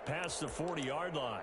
past the 40-yard line.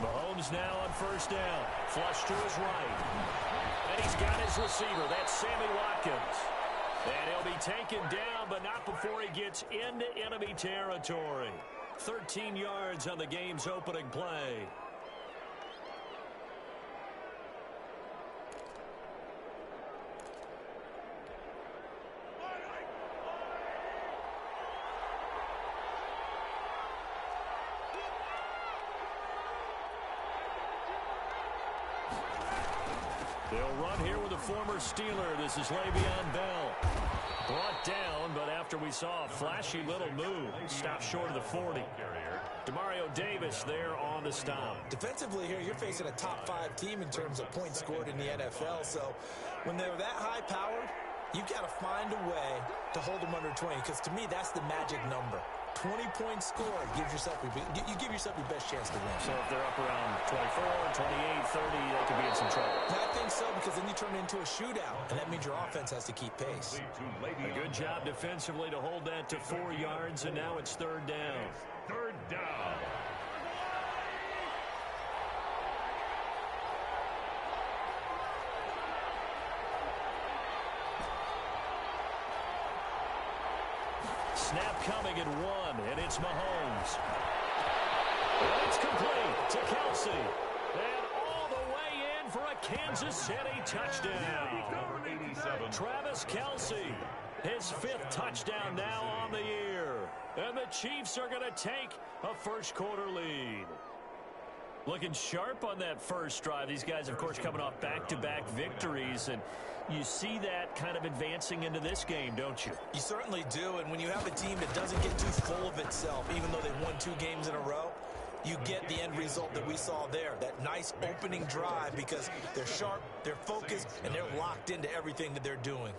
Mahomes now on first down. Flush to his right. And he's got his receiver. That's Sammy Watkins. And he'll be taken down, but not before he gets into enemy territory. 13 yards on the game's opening play. They'll run here with a former Steeler. This is Le'Veon Bell. Brought down, but after we saw a flashy little move, stopped short of the 40. Demario Davis there on the stop. Defensively here, you're facing a top-5 team in terms of points scored in the NFL. So when they're that high-powered, you've got to find a way to hold them under 20, because to me, that's the magic number. 20 points scored gives yourself you give yourself your best chance to win. So if they're up around 24, 28, 30, they could be in some trouble. I think so, because then you turn it into a shootout, and that means your offense has to keep pace. A good job defensively to hold that to 4 yards, and now it's third down. Third down. Snap coming at 1, and it's Mahomes. And it's complete to Kelsey. And all the way in for a Kansas City touchdown. Travis Kelsey, his 5th touchdown now on the year. And the Chiefs are going to take a first-quarter lead. Looking sharp on that first drive. These guys, of course, coming off back-to-back victories, and you see that kind of advancing into this game, don't you? You certainly do, and when you have a team that doesn't get too full of itself, even though they've won 2 games in a row, you get the end result that we saw there, that nice opening drive, because they're sharp, they're focused, and they're locked into everything that they're doing.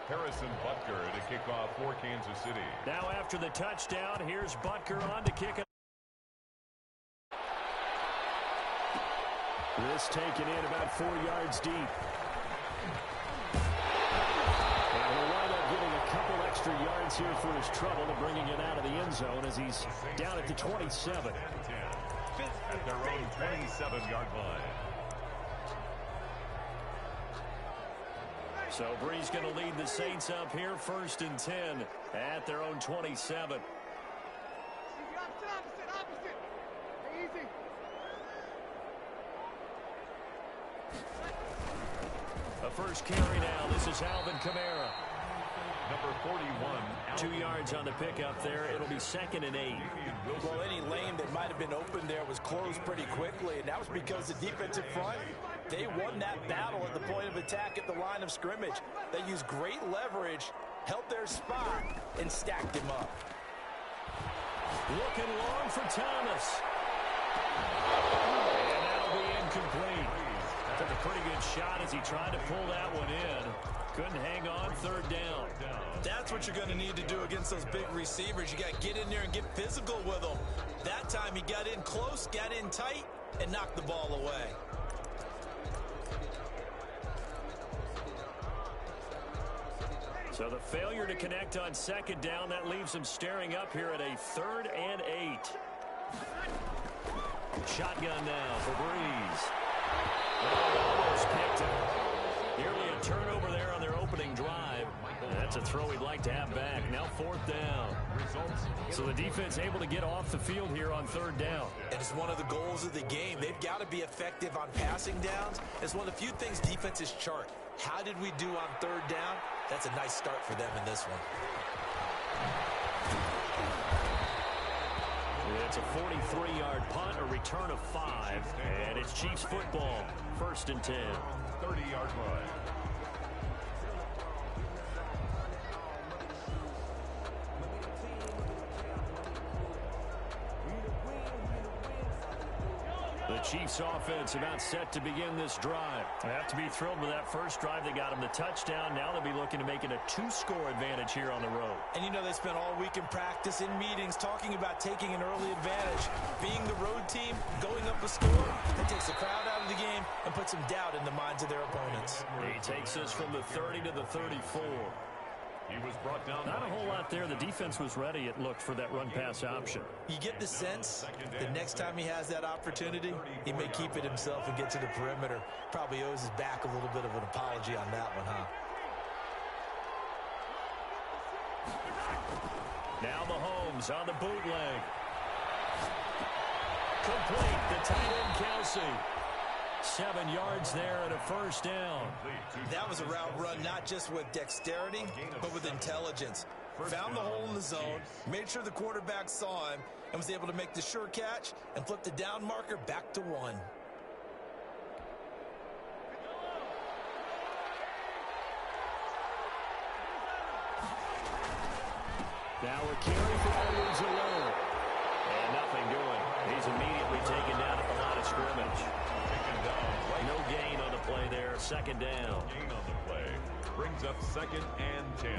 Harrison Butker to kick off for Kansas City. Now after the touchdown, here's Butker on to kick it. This taken in about 4 yards deep. And he'll wind up getting a couple extra yards here for his trouble and bringing it out of the end zone as he's down at the 27. At their own 27-yard line. So Bree's going to lead the Saints up here, 1st and 10 at their own 27. A first carry now. This is Alvin Kamara. Number 41. 2 yards on the pickup there. It'll be 2nd and 8. Well, any lane that might have been open there was closed pretty quickly, and that was because the defensive front, they won that battle at the point of attack at the line of scrimmage. They used great leverage, held their spot, and stacked him up. Looking long for Thomas. And that'll be incomplete. Took a pretty good shot as he tried to pull that one in. Couldn't hang on, 3rd down. That's what you're going to need to do against those big receivers. You got to get in there and get physical with them. That time he got in close, got in tight, and knocked the ball away. So the failure to connect on 2nd down, that leaves him staring up here at a 3rd and 8. Shotgun now for Breeze. Almost picked him. Nearly a turnover there on their opening drive. That's a throw he'd like to have back. Now 4th down. So the defense able to get off the field here on 3rd down. And it's one of the goals of the game. They've got to be effective on passing downs. It's one of the few things defenses chart. How did we do on 3rd down? That's a nice start for them in this one. It's a 43-yard punt, a return of 5, and it's Chiefs football. 1st and 10. 30-yard line. The Chiefs offense about set to begin this drive. They have to be thrilled with that first drive. They got them the touchdown. Now they'll be looking to make it a 2-score advantage here on the road. And you know they spent all week in practice, in meetings, talking about taking an early advantage. Being the road team, going up a score, that takes the crowd out of the game and puts some doubt in the minds of their opponents. He takes us from the 30 to the 34. He was brought down. Not a whole lot there. The defense was ready, it looked, for that run-pass option. You get the sense the next time he has that opportunity, he may keep it himself and get to the perimeter. Probably owes his back a little bit of an apology on that one, huh? Now Mahomes on the bootleg. Complete. The tight end, Kelsey. 7 yards there and a first down. That was a route run not just with dexterity, but with intelligence. Found the hole in the zone, made sure the quarterback saw him, and was able to make the sure catch and flip the down marker back to 1. Now a carry for Edwards alone. And nothing doing. He's immediately taken down at the line of scrimmage. No gain on the play there. Second down. Gain on the play. Brings up 2nd and 10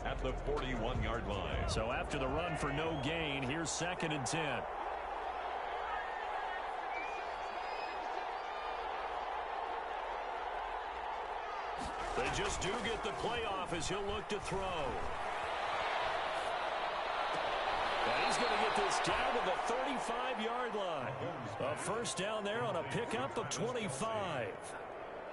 at the 41-yard line. So after the run for no gain, here's 2nd and 10. They just do get the play off as he'll look to throw. And he's going to get this down to the 35-yard line. A first down there on a pickup of 25.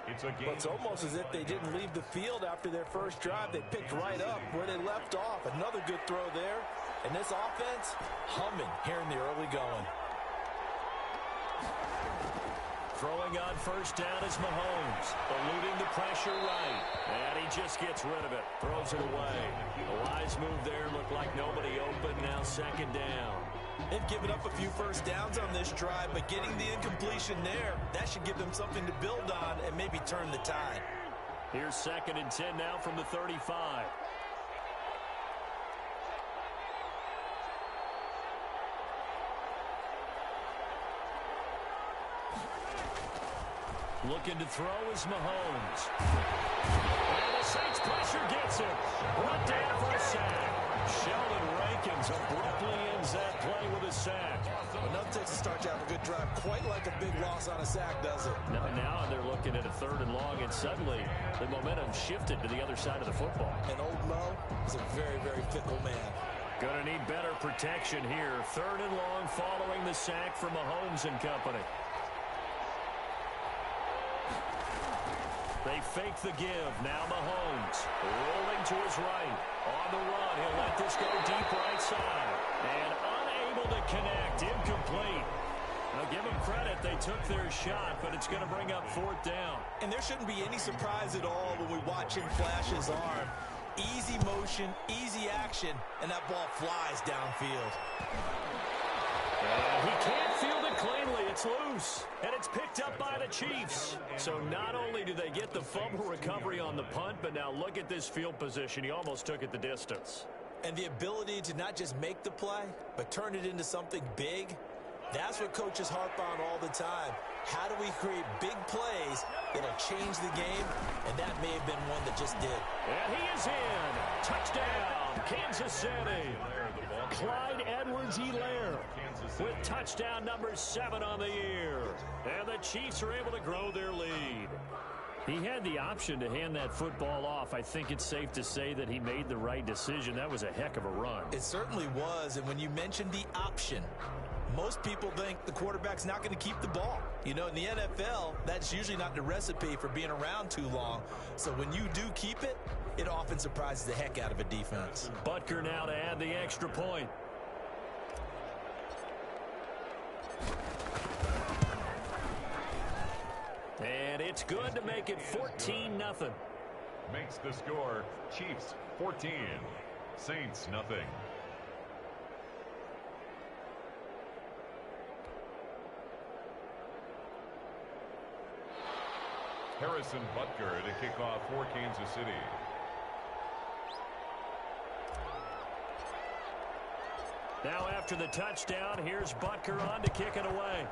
It's almost as if they didn't leave the field after their first drive. They picked right up where they left off. Another good throw there. And this offense, humming here in the early going. Throwing on first down is Mahomes. Eluding the pressure right. And he just gets rid of it. Throws it away. A wise move there. Looked like nobody open. Now 2nd down. They've given up a few first downs on this drive, but getting the incompletion there, that should give them something to build on and maybe turn the tide. Here's 2nd and 10 now from the 35. Looking to throw is Mahomes. And the Saints pressure gets him. Brought down for a sack. Sheldon Rankins abruptly ends that play with a sack. Well, nothing takes a start to have a good drive quite like a big loss on a sack, does it? Now they're looking at a 3rd and long, and suddenly the momentum shifted to the other side of the football. And old Mo is a very, very fickle man. Gonna need better protection here. 3rd and long following the sack from Mahomes and company. They fake the give. Now Mahomes rolling to his right. On the run, he'll let this go deep right side. And unable to connect. Incomplete. Now give them credit. They took their shot, but it's going to bring up 4th down. And there shouldn't be any surprise at all when we watch him flash his arm. Easy motion, easy action, and that ball flies downfield. He can't field it cleanly. It's loose. And it's picked up by the Chiefs. So not only do they get the fumble recovery on the punt, but now look at this field position. He almost took it the distance. And the ability to not just make the play, but turn it into something big, that's what coaches harp on all the time. How do we create big plays that'll change the game? And that may have been one that just did. And he is in. Touchdown, Kansas City. Clyde Edwards-Helaire with touchdown number 7 on the year. And the Chiefs are able to grow their lead. He had the option to hand that football off. I think it's safe to say that he made the right decision. That was a heck of a run. It certainly was. And when you mentioned the option, most people think the quarterback's not going to keep the ball. You know, in the NFL, that's usually not the recipe for being around too long. So when you do keep it, it often surprises the heck out of a defense. Butker now to add the extra point. And it's good to make it 14-0. Makes the score Chiefs 14, Saints nothing. Harrison Butker to kick off for Kansas City. Now after the touchdown, here's Butker on to kick it away.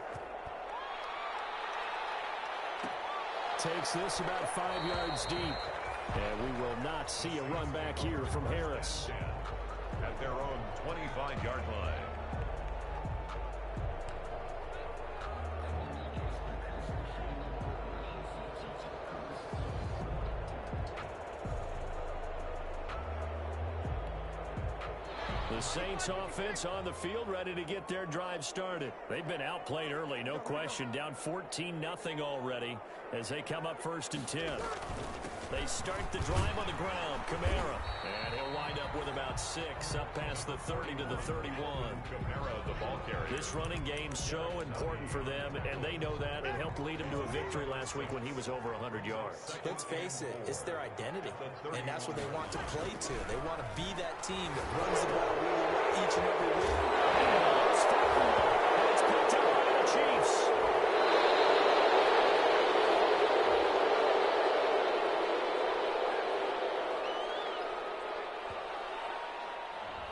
Takes this about 5 yards deep. And we will not see a run back here from Harris. At their own 25-yard line. The Saints offense on the field, ready to get their drive started. They've been outplayed early, no question. Down 14-0 already as they come up 1st and 10. They start the drive on the ground. Kamara. And he'll wind up with about 6 up past the 30 to the 31. Kamara, the ball carrier. This running game's so important for them, and they know that. It helped lead him to a victory last week when he was over 100 yards. Let's face it, it's their identity, and that's what they want to play to. They want to be that team that runs the ball really well each and every week. It's picked up by the Chiefs.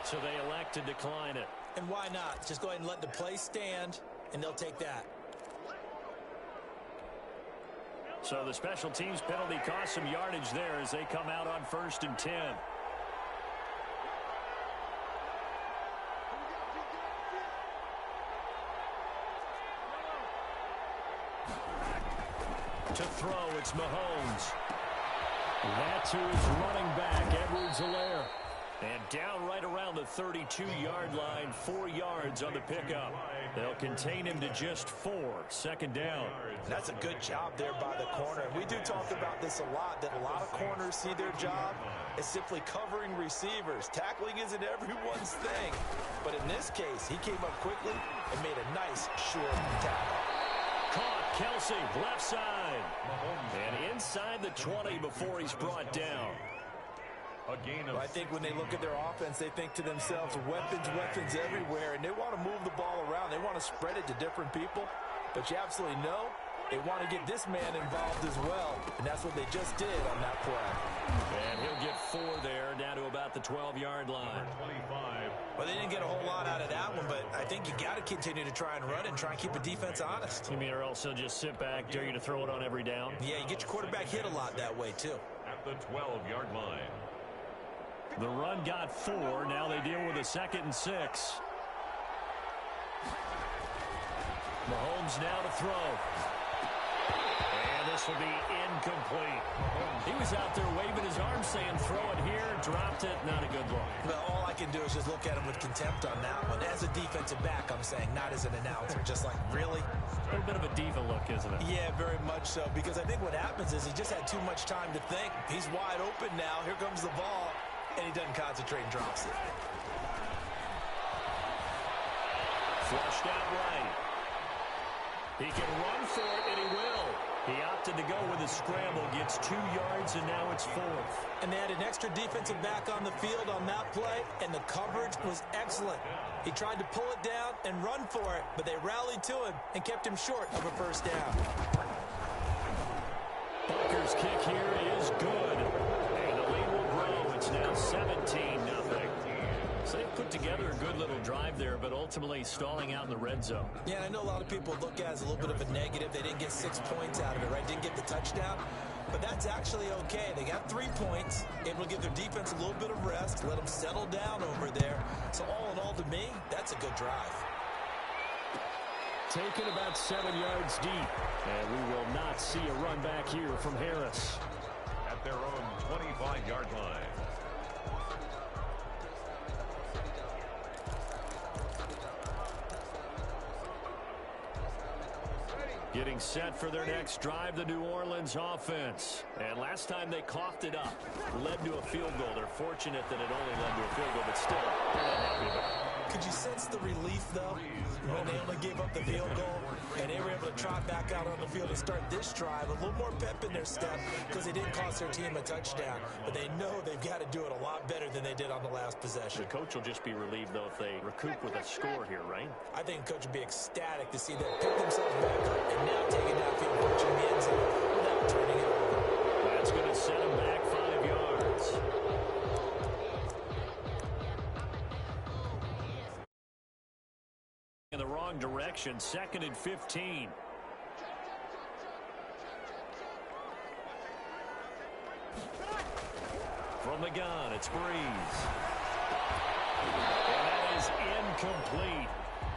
So they elect to decline it. And why not? Just go ahead and let the play stand, and they'll take that. So the special teams penalty cost some yardage there as they come out on 1st and 10. To throw, it's Mahomes. That's who is running back, Edwards-Helaire. And down right around the 32-yard line, 4 yards on the pickup. They'll contain him to just 4, 2nd down. That's a good job there by the corner. And we do talk about this a lot, that a lot of corners see their job as simply covering receivers. Tackling isn't everyone's thing. But in this case, he came up quickly and made a nice, short tackle. Caught, Kelsey, left side. And inside the 20 before he's brought down. Well, I think when they look at their offense, they think to themselves, weapons everywhere, and they want to move the ball around. They want to spread it to different people, but you absolutely know they want to get this man involved as well, and that's what they just did on that play. And he'll get 4 there, down to about the 12-yard line. 25. Well, they didn't get a whole lot out of that one, but I think you got to continue to try and run it and try and keep the defense honest. You mean or else he'll just sit back, dare you to throw it on every down? Yeah, you get your quarterback hit a lot that way, too. At the 12-yard line. The run got 4. Now they deal with a 2nd and 6. Mahomes now to throw. And this will be incomplete. He was out there waving his arms saying throw it here, dropped it, not a good look. Well, all I can do is just look at him with contempt on that one. As a defensive back, I'm saying, not as an announcer. Just like, really? A little bit of a diva look, isn't it? Yeah, very much so. Because I think what happens is he just had too much time to think. He's wide open now. Here comes the ball. And he doesn't concentrate and drops it. Flushed out right. He can run for it, and he will. He opted to go with a scramble, gets 2 yards, and now it's 4th. And they had an extra defensive back on the field on that play, and the coverage was excellent. He tried to pull it down and run for it, but they rallied to him and kept him short of a 1st down. Butker's kick here is good. And the lead will grow. It's now 17-0. So they put together a good little drive there, but ultimately stalling out in the red zone. Yeah, I know a lot of people look at it as a little bit of a negative. They didn't get 6 points out of it, right? Didn't get the touchdown. But that's actually okay. They got 3 points, able to give their defense a little bit of rest, let them settle down over there. So all in all, to me, that's a good drive. Taken about 7 yards deep. And we will not see a run back here from Harris. At their own 25-yard line. Getting set for their next drive, the New Orleans offense. And last time they coughed it up, led to a field goal. They're fortunate that it only led to a field goal, but still, they're not happy about it. Could you sense the relief, though, when they only gave up the field goal and they were able to trot back out on the field and start this drive? A little more pep in their step because they didn't cost their team a touchdown. But they know they've got to do it a lot better than they did on the last possession. The coach will just be relieved, though, if they recoup with a score here, right? I think the coach would be ecstatic to see them pick themselves back up and now take it downfield, approaching the end zone without turning it over. That's going to set them back 5 yards. In the wrong direction, 2nd and 15. From the gun, it's Breeze. And that is incomplete.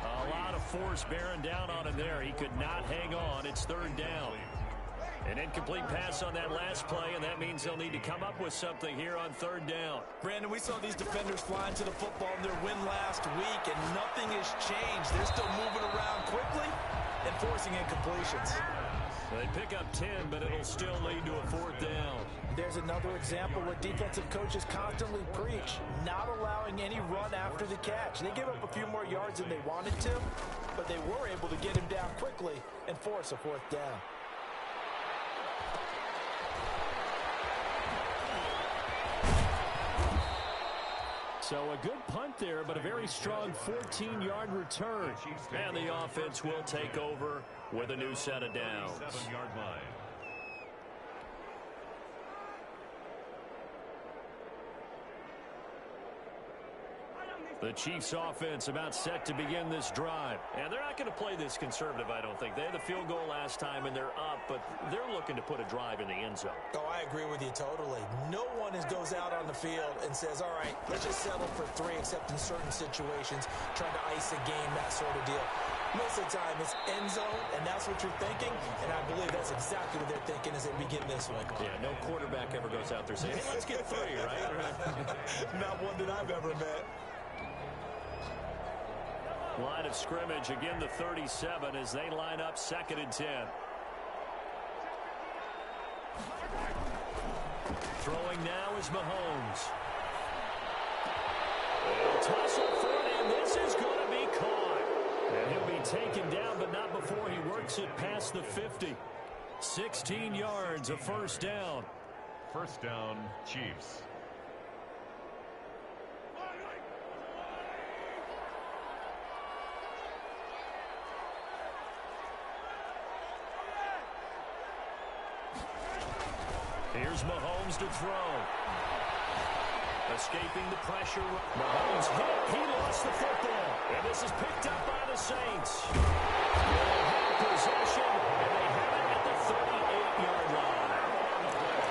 A lot of force bearing down on him there. He could not hang on. It's third down. An incomplete pass on that last play, and that means they'll need to come up with something here on third down. Brandon, we saw these defenders flying to the football in their win last week, and nothing has changed. They're still moving around quickly and forcing incompletions. They pick up 10, but it'll still lead to a fourth down. There's another example where defensive coaches constantly preach, not allowing any run after the catch. They give up a few more yards than they wanted to, but they were able to get him down quickly and force a fourth down. So a good punt there, but a very strong 14-yard return. And the offense will take over with a new set of downs. 7-yard line. The Chiefs offense about set to begin this drive. And they're not going to play this conservative, I don't think. They had the field goal last time, and they're up, but they're looking to put a drive in the end zone. Oh, I agree with you totally. No one goes out on the field and says, all right, let's just settle for 3, except in certain situations, trying to ice a game, that sort of deal. Most of the time, it's end zone, and that's what you're thinking, and I believe that's exactly what they're thinking as they begin this one. Yeah, no quarterback ever goes out there saying, hey, let's get 3, right? Not one that I've ever met. Line of scrimmage, again the 37 as they line up 2nd and 10. Throwing now is Mahomes. Tussle for it, and this is going to be caught. And he'll be taken down, but not before he works it past the 50. 16 yards, a first down. First down, Chiefs. Here's Mahomes to throw. Escaping the pressure. Mahomes hit. He lost the football. And this is picked up by the Saints. They'll have possession, and they have it at the 38-yard line.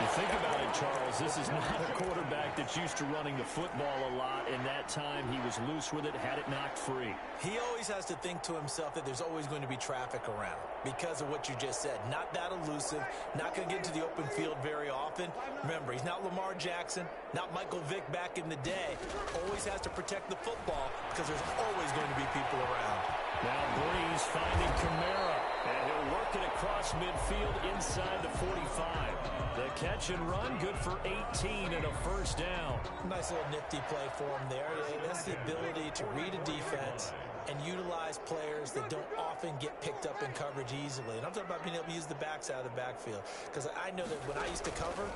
You think about it, Charles, this is not a quarterback that's used to running the football a lot, and that time he was loose with it, had it knocked free. He always has to think to himself that there's always going to be traffic around because of what you just said. Not that elusive, not going to get into the open field very often. Remember, he's not Lamar Jackson, not Michael Vick back in the day. Always has to protect the football because there's always going to be people around. Now Breeze finding Kamara, and he'll work it across midfield inside the 45. The catch and run, good for 18 and a first down. Nice little nifty play for him there. That's the ability to read a defense and utilize players that don't often get picked up in coverage easily. And I'm talking about being able to use the backs out of the backfield. Because I know that when I used to cover,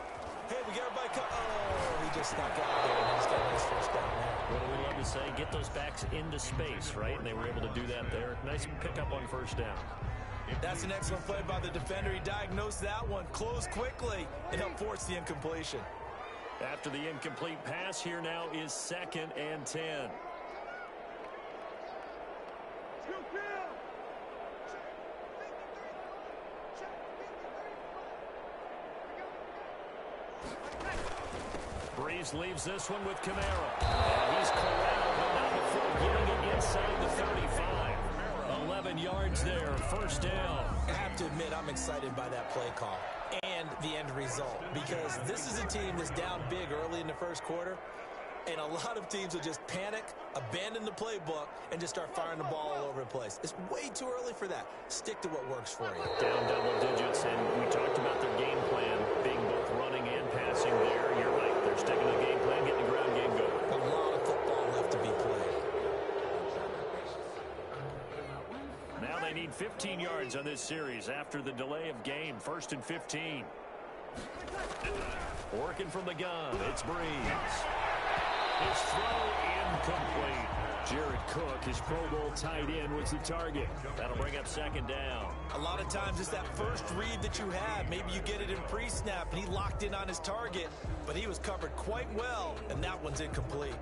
hey, we got everybody cover. Oh, he just snuck out there and he's got a nice first down there. What do we love to say? Get those backs into space, right? And they were able to do that there. Nice pickup on first down. That's an excellent play by the defender. He diagnosed that one, closed quickly, and helped force the incompletion. After the incomplete pass, here now is 2nd and 10. Breeze leaves this one with Kamara. And he's corralled, but not before getting it inside the 35. 11 yards there, first down. I have to admit, I'm excited by that play call and the end result because this is a team that's down big early in the first quarter, and a lot of teams will just panic, abandon the playbook, and just start firing the ball all over the place. It's way too early for that. Stick to what works for you. Down double digits, and we talked about their game plan being both running and passing there. You're right. They're sticking to the game plan, getting the ground game going. A lot of football left to be played. Now they need 15 yards on this series after the delay of game. 1st and 15. Working from the gun, it's Breeze. His throw incomplete. Jared Cook, his Pro Bowl tight end, was the target. That'll bring up 2nd down. A lot of times it's that first read that you have. Maybe you get it in pre-snap, and he locked in on his target, but he was covered quite well, and that one's incomplete.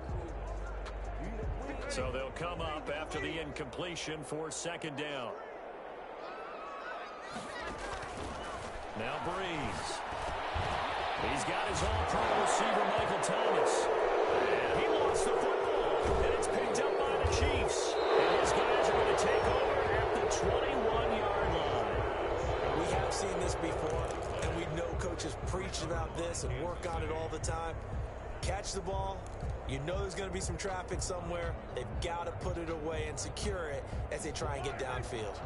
So they'll come up after the incompletion for 2nd down. Now Breeze. The He's got his all-pro receiver, Michael Thomas. And he lost the football. And it's picked up by the Chiefs. And his guys are going to take over at the 21-yard line. We have seen this before, and we know coaches preach about this and work on it all the time. Catch the ball. You know there's going to be some traffic somewhere. They've got to put it away and secure it as they try and get downfield.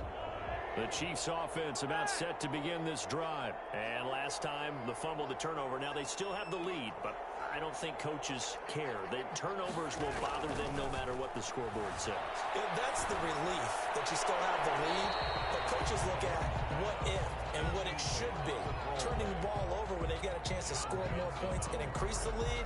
The Chiefs offense about set to begin this drive. And last time, the fumble, the turnover. Now they still have the lead, but I don't think coaches care. The turnovers will bother them no matter what the scoreboard says. That's the relief that you still have the lead. But coaches look at what if and what it should be. Turning the ball over when they get a chance to score more points and increase the lead,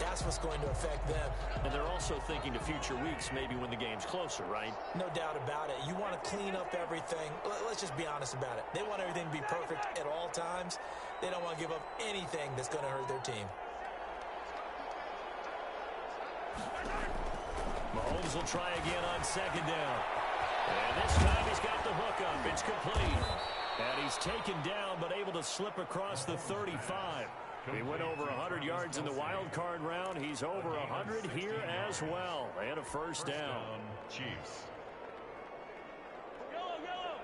that's what's going to affect them. And they're also thinking to future weeks, maybe when the game's closer, right? No doubt about it. You want to clean up everything. Let's just be honest about it. They want everything to be perfect at all times. They don't want to give up anything that's going to hurt their team. Mahomes will try again on second down. And this time he's got the hook up. It's complete. And he's taken down but able to slip across the 35. He went over 100 yards in the wild card round. He's over 100 here as well. And a first down. Chiefs. Yellow, yellow.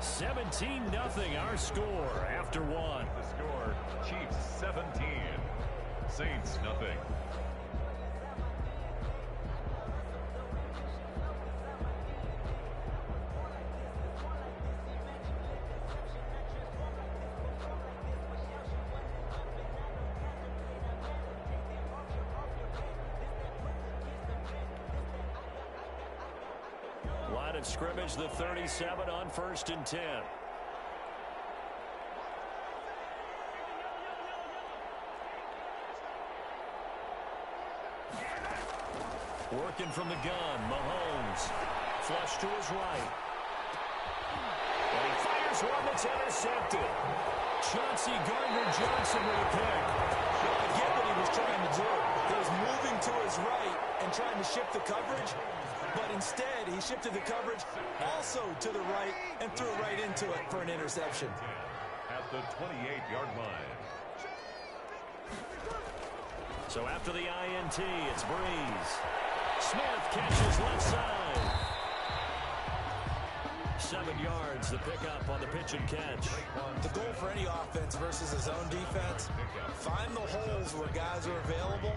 17-0 our score after one. The score, Chiefs 17, Saints nothing. Line of scrimmage, the 37 on 1st and 10. Working from the gun, Mahomes. Flush to his right. And he fires one that's intercepted. Chauncey Gardner-Johnson with a pick. I get what he was trying to do. He was moving to his right and trying to shift the coverage. But instead, he shifted the coverage also to the right and threw right into it for an interception. At the 28-yard line. So after the INT, it's Breeze. Smith catches left side. 7 yards, the pickup on the pitch and catch. The goal for any offense versus a zone defense, find the holes where guys are available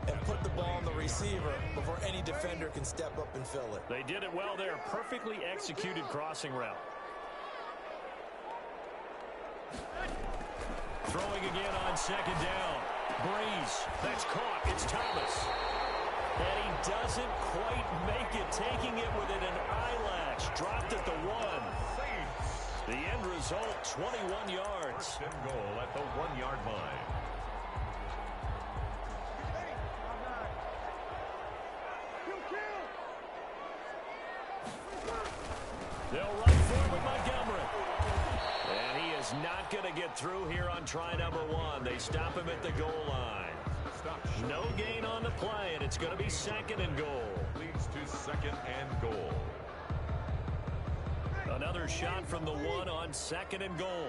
and put the ball on the receiver before any defender can step up and fill it. They did it well there. Perfectly executed crossing route. Throwing again on second down. Breeze. That's caught. It's Thomas. And he doesn't quite make it. Taking it within an eyelash. Dropped at the 1. The end result, 21 yards. First and goal at the 1-yard line. They'll run forward Montgomery. And he is not going to get through here on try number 1. They stop him at the goal line. No gain on the play, and it's going to be 2nd and goal. Leads to 2nd and goal. Another shot from the 1 on 2nd and goal.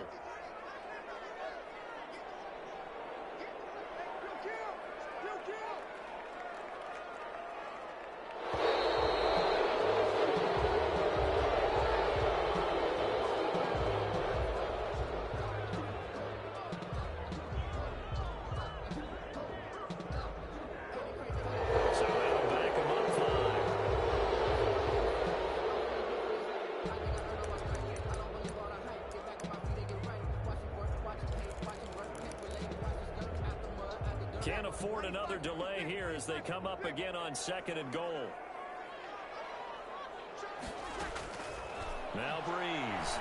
Can't afford another delay here as they come up again on 2nd and goal. Now Breeze.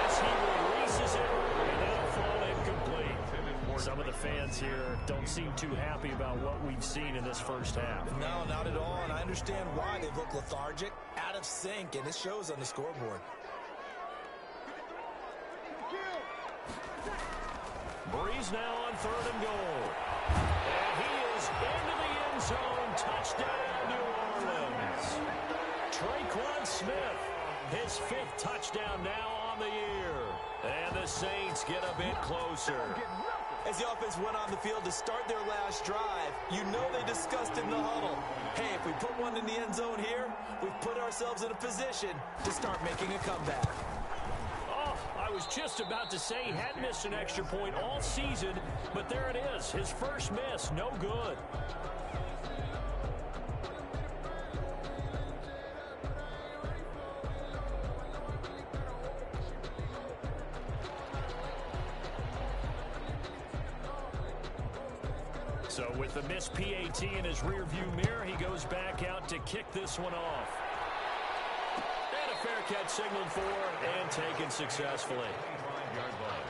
As he releases it, and that'll fall incomplete. Some of the fans here don't seem too happy about what we've seen in this first half. No, not at all, and I understand why. They look lethargic, out of sync, and it shows on the scoreboard. Breeze now on 3rd and goal. And he is into the end zone. Touchdown, His 5th touchdown now on the year. And the Saints get a bit closer. As the offense went on the field to start their last drive, you know they discussed in the huddle, hey, if we put one in the end zone here, we've put ourselves in a position to start making a comeback. Oh, I was just about to say he hadn't missed an extra point all season, but there it is. His first miss, no good. So with the missed PAT in his rearview mirror, he goes back out to kick this one off. And a fair catch signaled for and taken successfully. 25-yard line.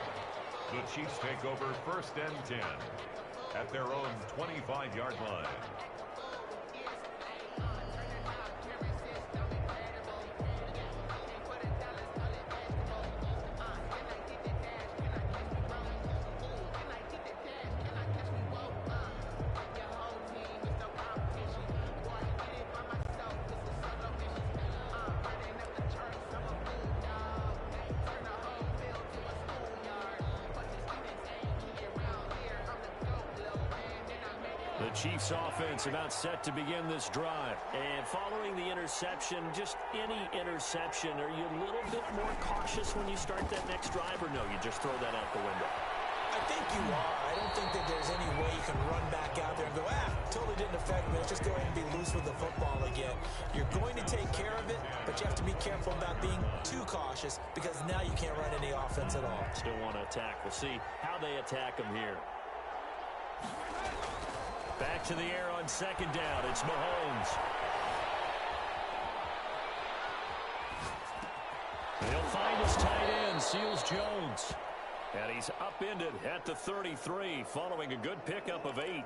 The Chiefs take over 1st and 10 at their own 25-yard line. The Chiefs offense about set to begin this drive. And following the interception, just any interception, are you a little bit more cautious when you start that next drive, or no, you just throw that out the window? I think you are. I don't think that there's any way you can run back out there and go, totally didn't affect me. Let's just go ahead and be loose with the football again. You're going to take care of it, but you have to be careful about being too cautious because now you can't run any offense at all. Still want to attack. We'll see how they attack them here. Back to the air on 2nd down. It's Mahomes. He'll find his tight end, Seals Jones. And he's upended at the 33 following a good pickup of 8.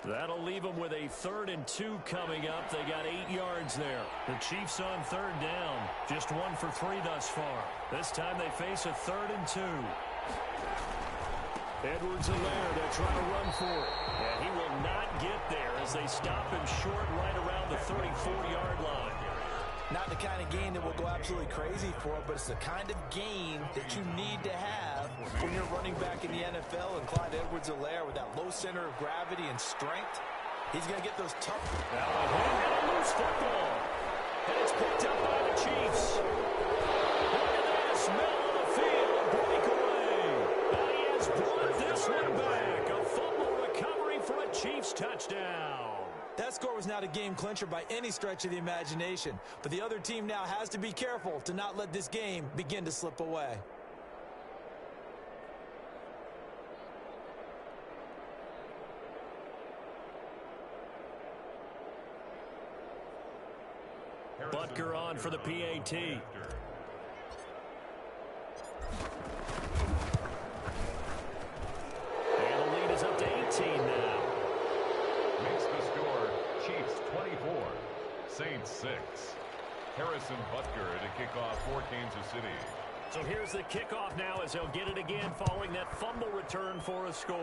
That'll leave them with a 3rd and 2 coming up. They got 8 yards there. The Chiefs on 3rd down. Just 1 for 3 thus far. This time they face a 3rd and 2. Edwards-Helaire, they're trying to run for it. And he will not get there as they stop him short right around the 34-yard line. Not the kind of gain that will go absolutely crazy for it, but it's the kind of gain that you need to have when you're running back in the NFL. And Clyde Edwards-Helaire with that low center of gravity and strength, he's going to get those tough. Now a loose football. And it's picked up by the Chiefs. Look at this. Middle of the field. Breakaway. And he has brought this one back. A fumble recovery for a Chiefs touchdown. That score was not a game clincher by any stretch of the imagination. But the other team now has to be careful to not let this game begin to slip away. Butker on for the PAT. And the lead is up to 18 now. Makes the score Chiefs 24, Saints 6. Harrison Butker to kick off for Kansas City. So here's the kickoff now as they'll get it again following that fumble return for a score.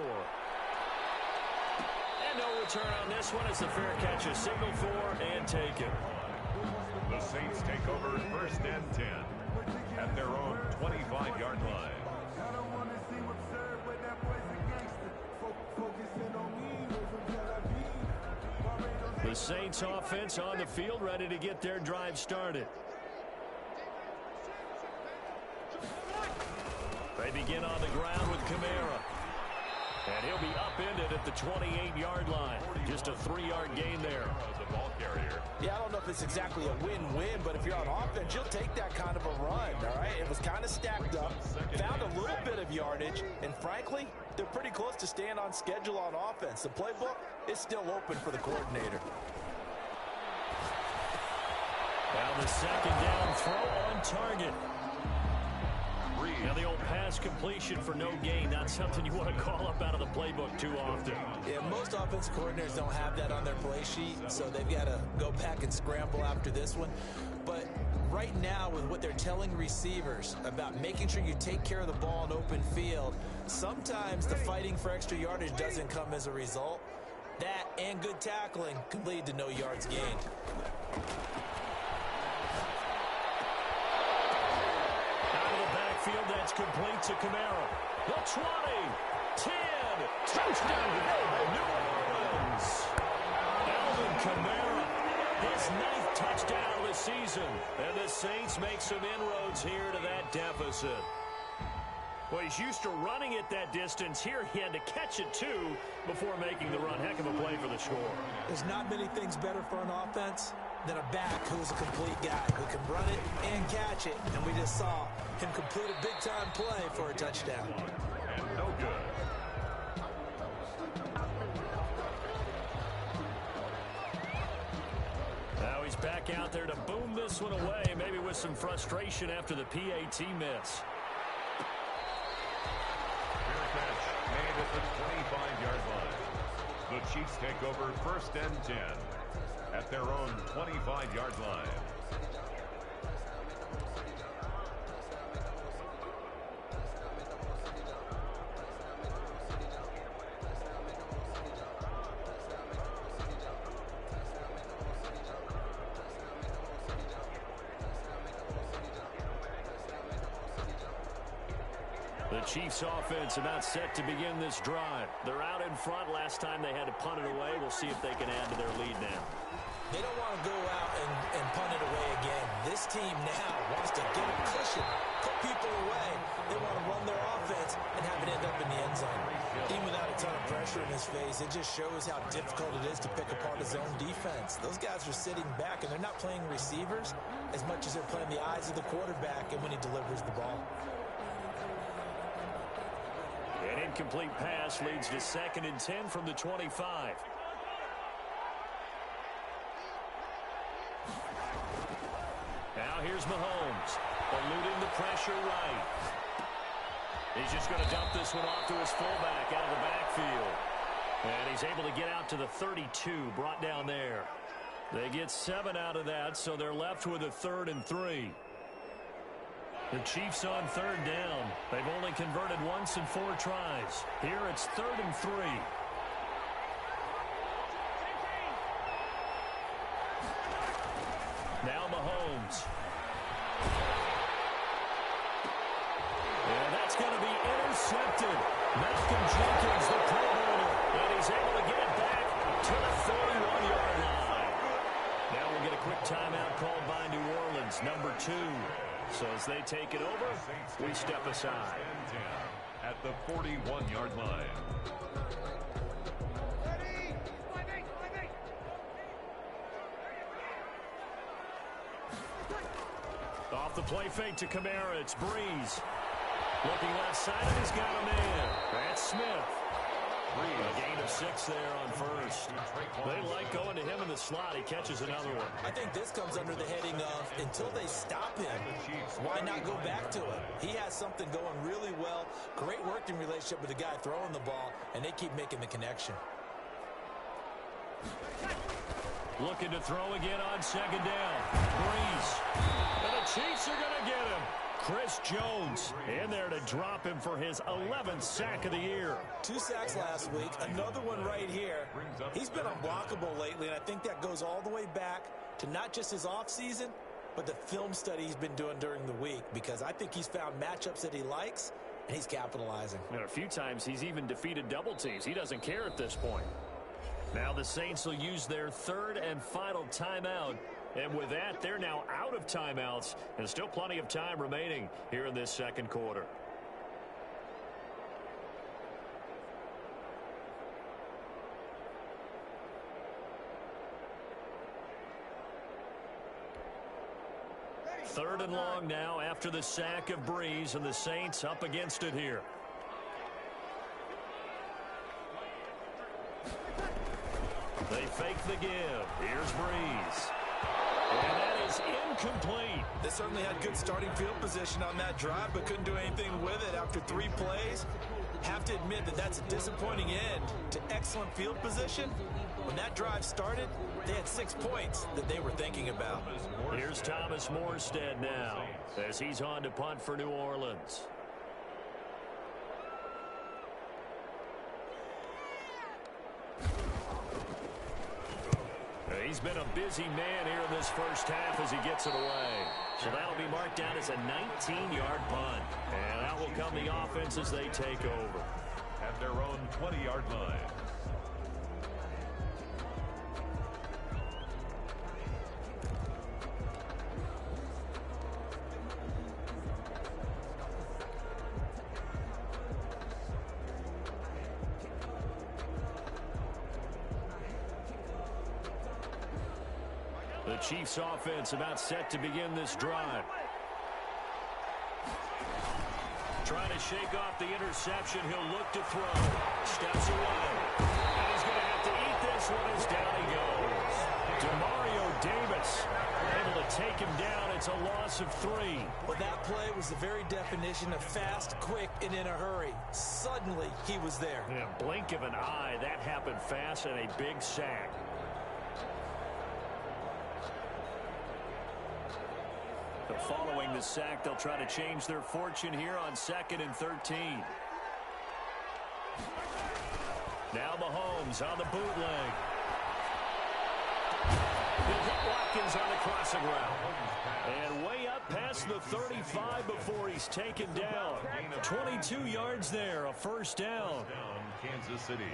And no return on this one as the fair catch is signaled for and taken. The Saints take over 1st and 10 at their own 25-yard line. The Saints offense on the field ready to get their drive started. They begin on the ground with Kamara. And he'll be upended at the 28-yard line. Just a 3-yard gain there. The ball carrier. Yeah, I don't know if it's exactly a win-win, but if you're on offense, you'll take that kind of a run, all right? It was kind of stacked up, found a little bit of yardage, and frankly, they're pretty close to staying on schedule on offense. The playbook is still open for the coordinator. Now the 2nd down throw on target. Now the old pass completion for no gain, not something you want to call up out of the playbook too often. Yeah, most offensive coordinators don't have that on their play sheet, so they've got to go back and scramble after this one. But right now, with what they're telling receivers about making sure you take care of the ball in open field, sometimes the fighting for extra yardage doesn't come as a result. That and good tackling could lead to no yards gained. backfield. That's complete to Kamara. The 20, 10, touchdown, New Orleans. Alvin Kamara, his 9th touchdown of the season. And the Saints make some inroads here to that deficit. Well, he's used to running it that distance. Here he had to catch it, too, before making the run. Heck of a play for the score. There's not many things better for an offense than a back who's a complete guy who can run it and catch it. And we just saw him complete a big-time play for a touchdown. And no good. Now he's back out there to boom this one away, maybe with some frustration after the PAT miss. Made at the 25-yard line. The Chiefs take over 1st and 10 at their own 25-yard line. The Chiefs offense about set to begin this drive. They're out in front. Last time they had to punt it away. We'll see if they can add to their lead now. They don't want to go out and punt it away again. This team now wants to get a cushion, put people away. They want to run their offense and have it end up in the end zone. Even without a ton of pressure in his face, it just shows how difficult it is to pick apart his own defense. Those guys are sitting back, and they're not playing receivers as much as they're playing the eyes of the quarterback and when he delivers the ball. An incomplete pass leads to 2nd and 10 from the 25. Now here's Mahomes, eluding the pressure right. He's just going to dump this one off to his fullback out of the backfield. And he's able to get out to the 32, brought down there. They get 7 out of that, so they're left with a 3rd and 3. The Chiefs on 3rd down. They've only converted once in 4 tries. Here it's 3rd and 3. Now Mahomes. And that's going to be intercepted. Malcolm Jenkins, the Pro Bowler. And he's able to get it back to the 41-yard line. Now we'll get a quick timeout called by New Orleans, number 2. So as they take it over, we step aside. At the 41-yard line. Off the play fake to Kamara, it's Breeze. Looking left side, and he's got a man. That's Smith. A gain of 6 there on 1st. They like going to him in the slot. He catches another one. I think this comes under the heading of, until they stop him, why not go back to him? He has something going really well. Great working relationship with the guy throwing the ball, and they keep making the connection. Looking to throw again on 2nd down. Breeze. And the Chiefs are going to get him. Chris Jones in there to drop him for his 11th sack of the year. 2 sacks last week, another one right here. He's been unblockable lately, and I think that goes all the way back to not just his offseason, but the film study he's been doing during the week, because I think he's found matchups that he likes, and he's capitalizing. And a few times he's even defeated double teams. He doesn't care at this point. Now the Saints will use their 3rd and final timeout. And with that, they're now out of timeouts. And still plenty of time remaining here in this 2nd quarter. Third and long now after the sack of Breeze, and the Saints up against it here. They fake the give. Here's Breeze. And that is incomplete. They certainly had good starting field position on that drive, but couldn't do anything with it after 3 plays. Have to admit that that's a disappointing end to excellent field position. When that drive started, they had 6 points that they were thinking about. Here's Thomas Morstead now as he's on to punt for New Orleans. He's he's been a busy man here in this first half as he gets it away. So that'll be marked down as a 19-yard punt. And out will come the offense as they take over. At their own 20-yard line. The Chiefs offense about set to begin this drive. Trying to shake off the interception. He'll look to throw. Steps away. And he's going to have to eat this one as down he goes. Demario Davis able to take him down. It's a loss of 3. Well, that play was the very definition of fast, quick, and in a hurry. Suddenly, he was there. In a blink of an eye, that happened fast and a big sack. Following the sack, they'll try to change their fortune here on 2nd and 13. Now Mahomes on the bootleg. He'll hit Watkins on the crossing route. And way up past the 35 before he's taken down. 22 yards there, a first down. Kansas City.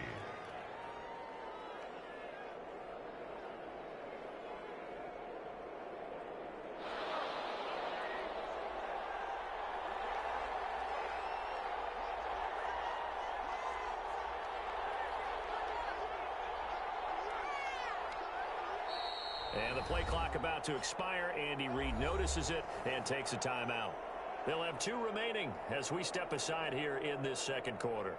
And the play clock about to expire. Andy Reid notices it and takes a timeout. They'll have 2 remaining as we step aside here in this second quarter.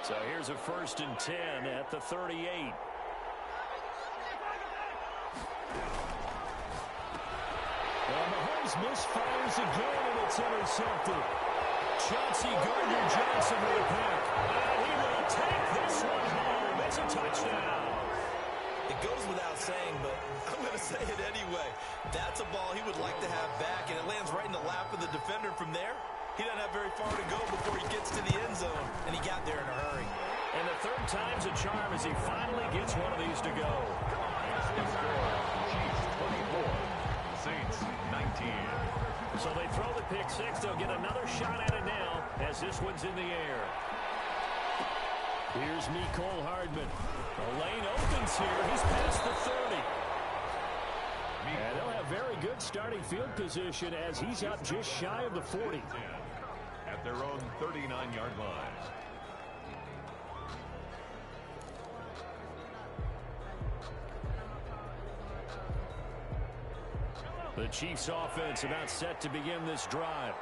So here's a 1st and 10 at the 38. And Mahomes misfires again, and it's intercepted. Chauncey Gardner-Johnson with a pick. And he will take this one home. It's a touchdown. It goes without saying, but I'm going to say it anyway. That's a ball he would like to have back, and it lands right in the lap of the defender from there. He doesn't have very far to go before he gets to the end zone, and he got there in a hurry. And the 3rd time's a charm as he finally gets one of these to go. Chiefs 24, Saints 19. So they throw the pick 6. They'll get another shot at it now as this one's in the air. Here's Mecole Hardman. The lane opens here. He's past the 30. And they'll have very good starting field position as he's up just shy of the 40. At their own 39-yard line. The Chiefs offense about set to begin this drive.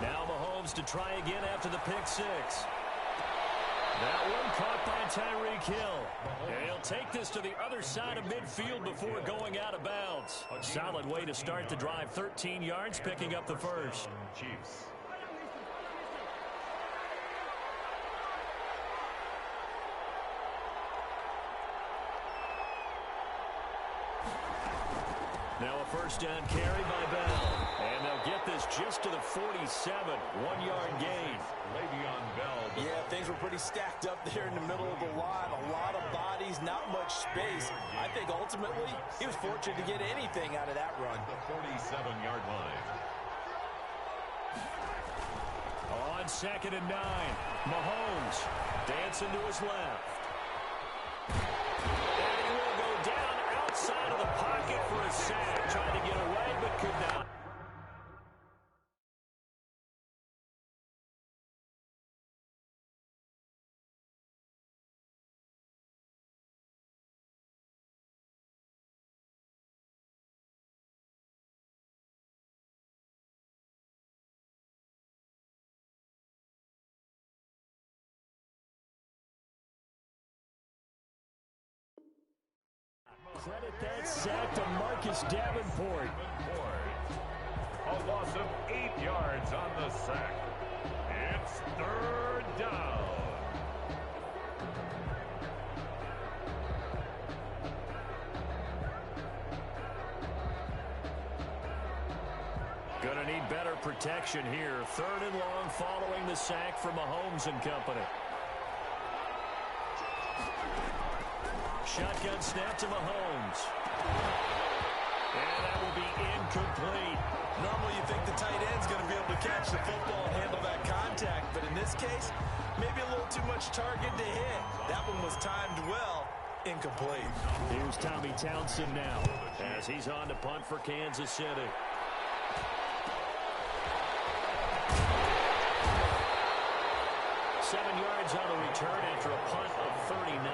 Now Mahomes to try again after the pick 6. That one caught by Tyreek Hill. And he'll take this to the other side of midfield before going out of bounds. A solid way to start the drive. 13 yards, picking up the first. Chiefs. Now a first down carry by Bell. And they'll get this just to the 47. 1-yard gain. Le'Veon Bell. Yeah, things were pretty stacked up there in the middle of the line. A lot of bodies, not much space. I think ultimately he was fortunate to get anything out of that run. The 47-yard line. On 2nd and 9. Mahomes dancing to his left. And he will go down outside of the pocket for a sack. Trying to get away, but could not. Credit that sack to Marcus Davenport. A loss of 8 yards on the sack. It's third down. Gonna need better protection here. Third and long following the sack from Mahomes and company. Shotgun snap to Mahomes. And that will be incomplete. Normally you think the tight end's going to be able to catch the football and handle that contact, but in this case, maybe a little too much target to hit. That one was timed well. Incomplete. Here's Tommy Townsend now as he's on to punt for Kansas City. Seven yards on the return after a punt of 39.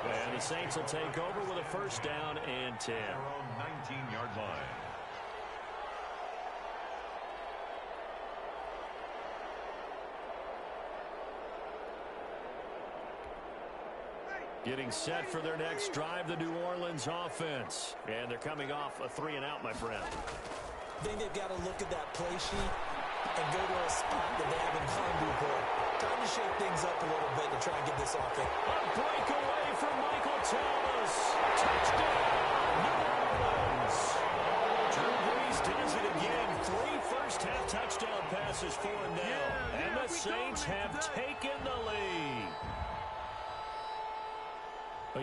And the Saints will take over with a first down and 10. Their own 19-yard line. Getting set for their next drive, the New Orleans offense. And they're coming off a 3-and-out, my friend. I think they've got to look at that play sheet and go to a spot that they haven't gone before. Time to shake things up a little bit to try and get this off it. A breakaway from Michael Thomas. Touchdown, New Orleans. Drew Brees does it again. 3 first-half touchdown passes for him now. And the Saints have taken the lead.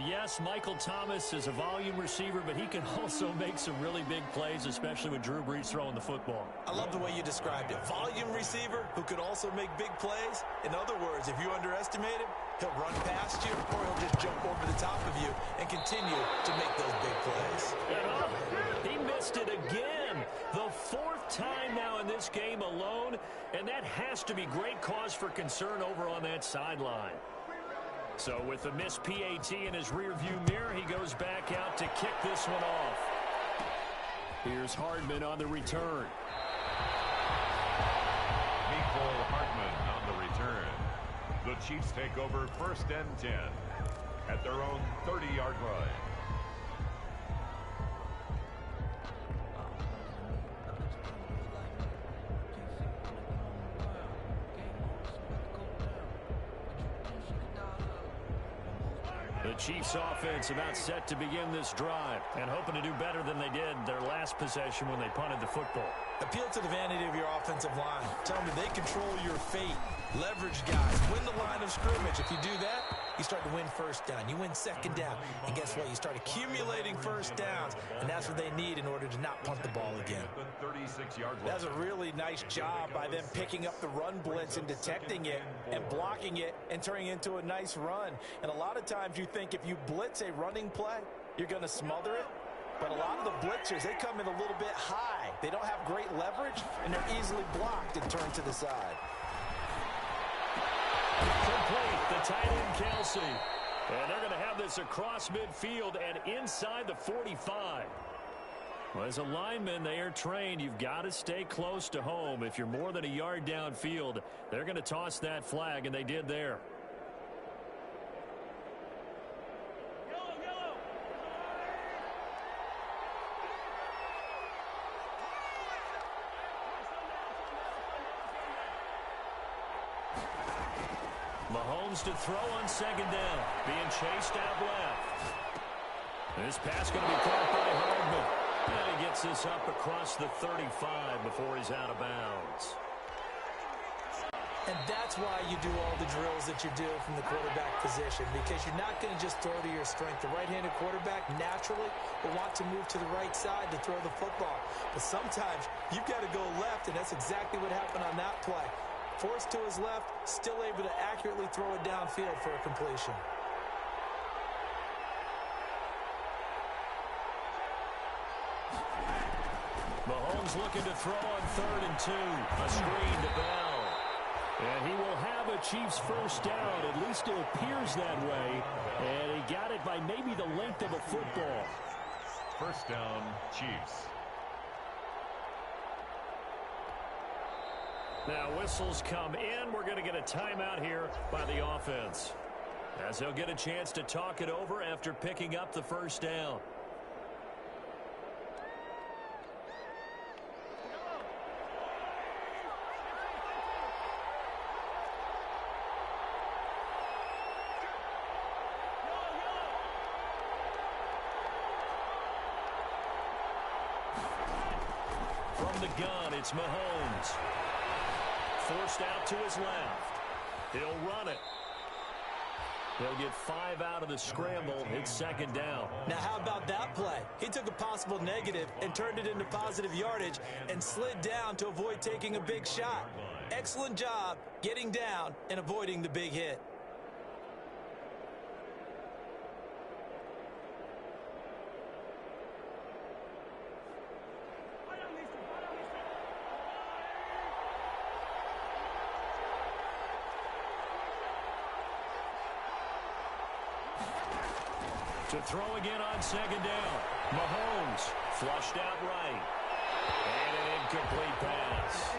Yes, Michael Thomas is a volume receiver, but he can also make some really big plays, especially with Drew Brees throwing the football. I love the way you described it. Volume receiver who could also make big plays. In other words, if you underestimate him, he'll run past you or he'll just jump over the top of you and continue to make those big plays. He missed it again. The 4th time now in this game alone, and that has to be great cause for concern over on that sideline. So with the missed PAT in his rearview mirror, he goes back out to kick this one off. Here's Hardman on the return. Nicole Hartman on the return. The Chiefs take over first and 10 at their own 30-yard line. The Chiefs offense about set to begin this drive and hoping to do better than they did their last possession when they punted the football. Appeal to the vanity of your offensive line. Tell them they control your fate. Leverage guys. Win the line of scrimmage. If you do that, you start to win first down. You win second down. And guess what? You start accumulating first downs. And that's what they need in order to not punt the ball again. That's a really nice job by them picking up the run blitz and detecting it and blocking it and turning it into a nice run. And a lot of times you think if you blitz a running play, you're going to smother it. But a lot of the blitzers, they come in a little bit high. They don't have great leverage, and they're easily blocked and turned to the side. Complete, the tight end Kelsey. And they're going to have this across midfield and inside the 45. Well, as a lineman, they are trained. You've got to stay close to home. If you're more than a yard downfield, they're going to toss that flag, and they did there. Mahomes to throw on second down. Being chased out left. This pass going to be caught by Hardman. And he gets this up across the 35 before he's out of bounds. And that's why you do all the drills that you do from the quarterback position, because you're not going to just throw to your strength. The right-handed quarterback naturally will want to move to the right side to throw the football. But sometimes you've got to go left, and that's exactly what happened on that play. Forced to his left, still able to accurately throw it downfield for a completion. Mahomes looking to throw on 3rd and 2. A screen to Bell. And he will have a Chiefs first down. At least it appears that way. And he got it by maybe the length of a football. First down, Chiefs. Now whistles come in. We're going to get a timeout here by the offense, as they'll get a chance to talk it over after picking up the first down. gun. It's Mahomes. Forced out to his left. He'll run it. They'll get 5 out of the scramble. It's second down. Now, how about that play? He took a possible negative and turned it into positive yardage and slid down to avoid taking a big shot. Excellent job getting down and avoiding the big hit. To throw again on second down. Mahomes flushed out right. And an incomplete pass.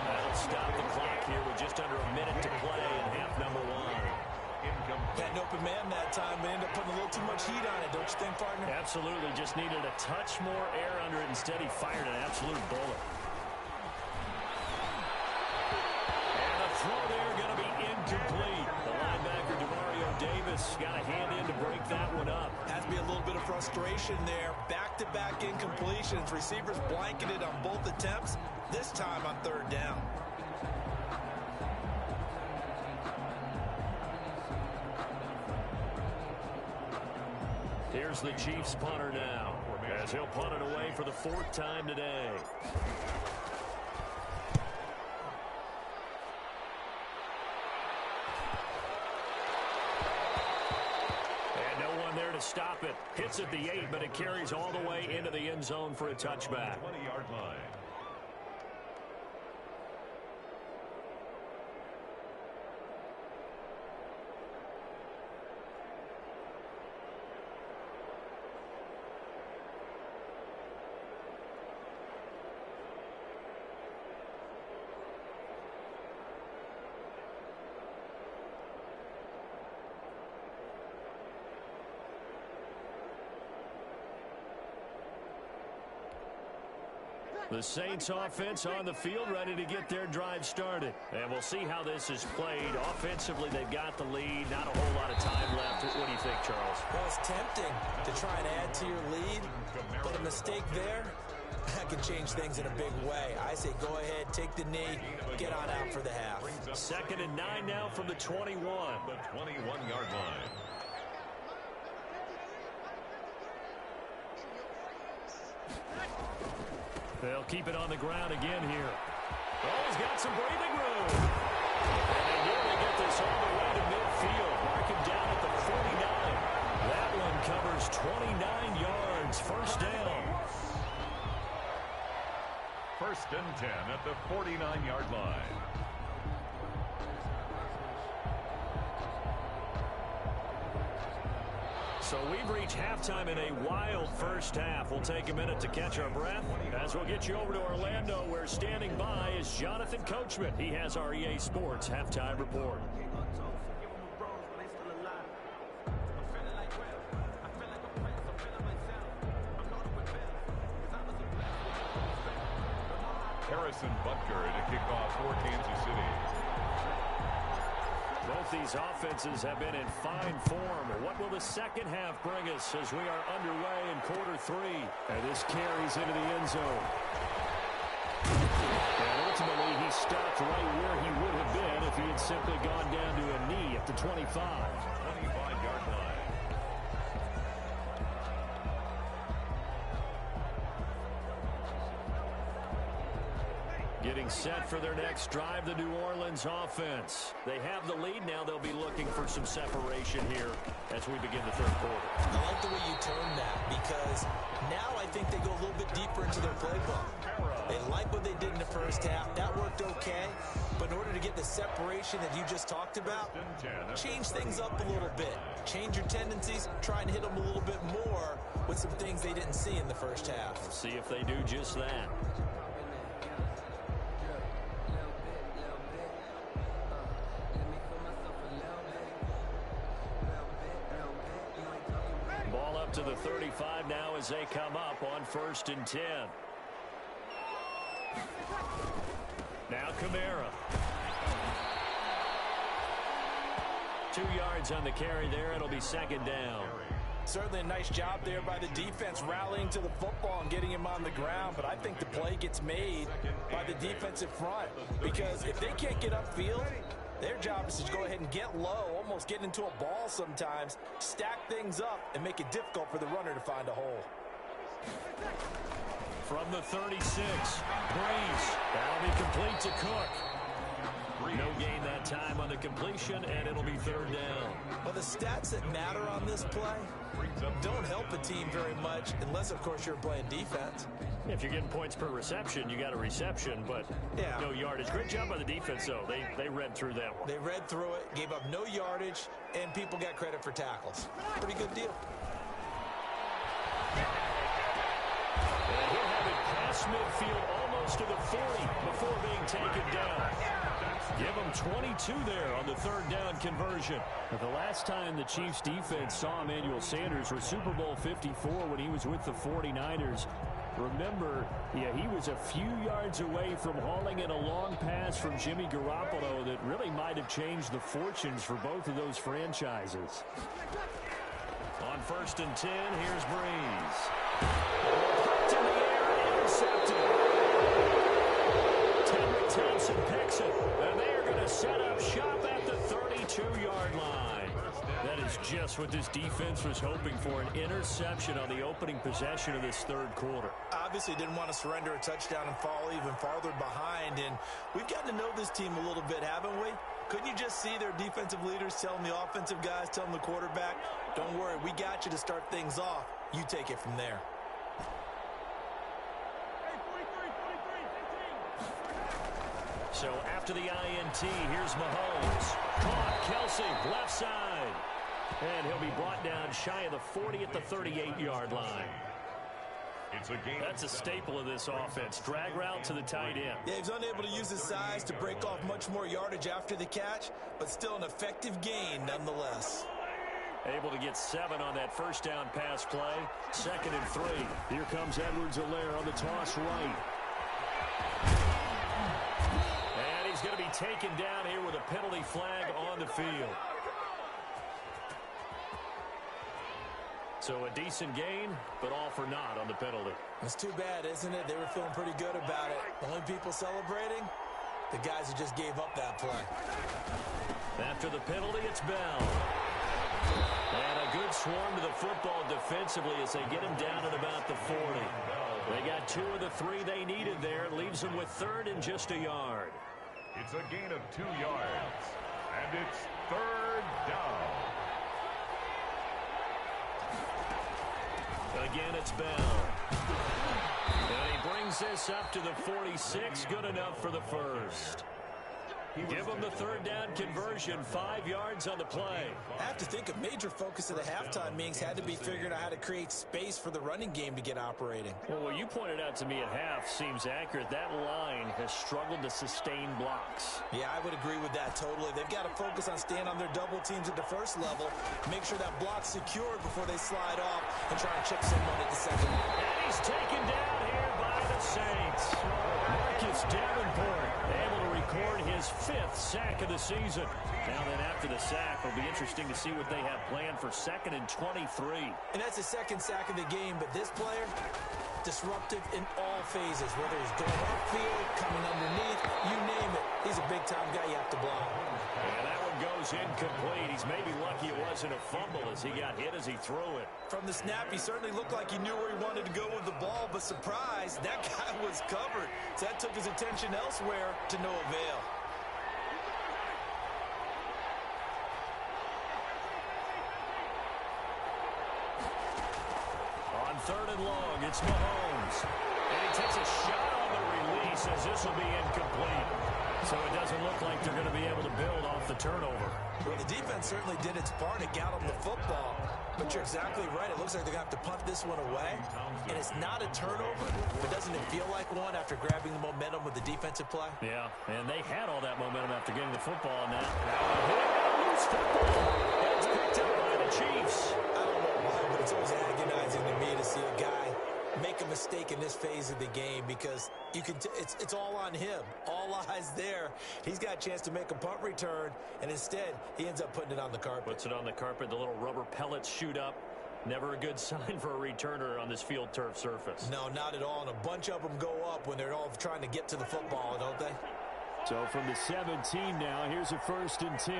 That'll stop the clock here with just under a minute to play in half number 1. Had an open man that time, but ended up putting a little too much heat on it, don't you think, partner? Absolutely. Just needed a touch more air under it. Instead, he fired an absolute bullet. And the throw there going to be incomplete. The linebacker, Davis got a hand in to break that one up. Has to be a little bit of frustration there. Back-to-back incompletions. Receivers blanketed on both attempts, this time on third down. Here's the Chiefs punter now, as he'll punt it away for the 4th time today. There to stop it. Hits at the 8, but it carries all the way into the end zone for a touchback. 20-yard line. The Saints offense on the field, ready to get their drive started. And we'll see how this is played. Offensively, they've got the lead. Not a whole lot of time left. What do you think, Charles? Well, it's tempting to try and add to your lead, but a mistake there, that could change things in a big way. I say go ahead, take the knee, get on out for the half. 2nd and 9 now from the 21. The 21-yard line. They'll keep it on the ground again here. Oh, he's got some breathing room. And they nearly get this all the way to midfield. Mark him down at the 49. That one covers 29 yards. First down. 1st and 10 at the 49-yard line. So we've reached halftime in a wild first half. We'll take a minute to catch our breath as we'll get you over to Orlando, where standing by is Jonathan Coachman. He has our EA Sports halftime report. Harrison Butker to kick off for Kansas City. Both these offenses have been in fine form. What will the second half bring us as we are underway in quarter 3? And this carries into the end zone. And ultimately, he stopped right where he would have been if he had simply gone down to a knee at the 25. 25-yard line. Getting set for their next drive, the New Orleans offense. They have the lead now. They'll be looking for some separation here as we begin the 3rd quarter. I like the way you term that, because now I think they go a little bit deeper into their playbook. They like what they did in the first half. That worked okay. But in order to get the separation that you just talked about, change things up a little bit. Change your tendencies. Try and hit them a little bit more with some things they didn't see in the first half. We'll see if they do just that. Ball up to the 35 now as they come up on 1st and 10. Now Kamara. 2 yards on the carry there. It'll be 2nd down. Certainly a nice job there by the defense rallying to the football and getting him on the ground, but I think the play gets made by the defensive front because if they can't get upfield, their job is to go ahead and get low, almost get into a ball sometimes, stack things up, and make it difficult for the runner to find a hole. From the 36, Breeze. That'll be complete to Cook. No gain that time on the completion, and it'll be third down. Well, the stats that matter on this play don't help a team very much unless, of course, you're playing defense. If you're getting points per reception, you got a reception, but no yardage. Great job by the defense, though. They read through that one. They read through it, gave up no yardage, and people got credit for tackles. Pretty good deal. And he'll have it past midfield almost to the 40 before being taken down. Give them 22 there on the third down conversion. But the last time the Chiefs defense saw Emmanuel Sanders was Super Bowl 54 when he was with the 49ers. Remember, he was a few yards away from hauling in a long pass from Jimmy Garoppolo that really might have changed the fortunes for both of those franchises. On 1st and 10, here's Breeze. Popped in the air, intercepted. Tedrick Thompson picks it, and they are going to set up shop at the 32-yard line. That is just what this defense was hoping for, an interception on the opening possession of this third quarter. Obviously didn't want to surrender a touchdown and fall even farther behind, and we've gotten to know this team a little bit, haven't we? Couldn't you just see their defensive leaders telling the offensive guys, telling the quarterback, don't worry, we got you to start things off. You take it from there. So after the INT, here's Mahomes. Caught, Kelsey, left side. And he'll be brought down shy of the 40 at the 38-yard line. That's a staple of this offense. Drag route to the tight end. Yeah, he's unable to use his size to break off much more yardage after the catch, but still an effective gain nonetheless. Able to get 7 on that first down pass play. 2nd and 3. Here comes Edwards-Helaire on the toss right. And he's going to be taken down here with a penalty flag on the field. So a decent gain, but all for naught on the penalty. It's too bad, isn't it? They were feeling pretty good about it. The only people celebrating, the guys who just gave up that play. After the penalty, it's Bell. And a good swarm to the football defensively as they get him down at about the 40. They got 2 of the 3 they needed there. Leaves them with 3rd and just a yard. It's a gain of 2 yards. And it's 3rd down. Again, it's Bell. And he brings this up to the 46. Good enough for the first. Give them the 3rd down conversion, 5 yards on the play. I have to think a major focus of the halftime meetings had to be figuring out how to create space for the running game to get operating. Well, what you pointed out to me at half seems accurate. That line has struggled to sustain blocks. Yeah, I would agree with that totally. They've got to focus on staying on their double teams at the first level, make sure that block's secured before they slide off and try and chip someone at the second. And he's taken down here by the Saints. Marcus Davenport able to record his 5th sack of the season. Now then, after the sack, it'll be interesting to see what they have planned for 2nd and 23. And that's the 2nd sack of the game, but this player, disruptive in all phases, whether he's going upfield, coming underneath, you name it. He's a big-time guy you have to block. And that one goes incomplete. He's maybe lucky it wasn't a fumble as he got hit as he threw it. From the snap, he certainly looked like he knew where he wanted to go with the ball, but surprise, that guy was covered. So that took his attention elsewhere to no avail. On 3rd and long, it's Mahomes. And he takes a shot on the release as this will be incomplete. So it doesn't look like they're going to be able to build off the turnover. Well, the defense certainly did its part to got him the football. But you're exactly right. It looks like they're going to have to punt this one away. And it's not a turnover, but doesn't it feel like one after grabbing the momentum with the defensive play? Yeah, and they had all that momentum after getting the football on that. Now, loose football. It's picked up by the Chiefs. I don't know why, but it's always agonizing to me to see a guy make a mistake in this phase of the game because you can it's all on him. All eyes there. He's got a chance to make a punt return, and instead he ends up putting it on the carpet. Puts it on the carpet. The little rubber pellets shoot up. Never a good sign for a returner on this field turf surface. No, not at all. And a bunch of them go up when they're all trying to get to the football, don't they? So from the 17 now, here's a 1st and 10.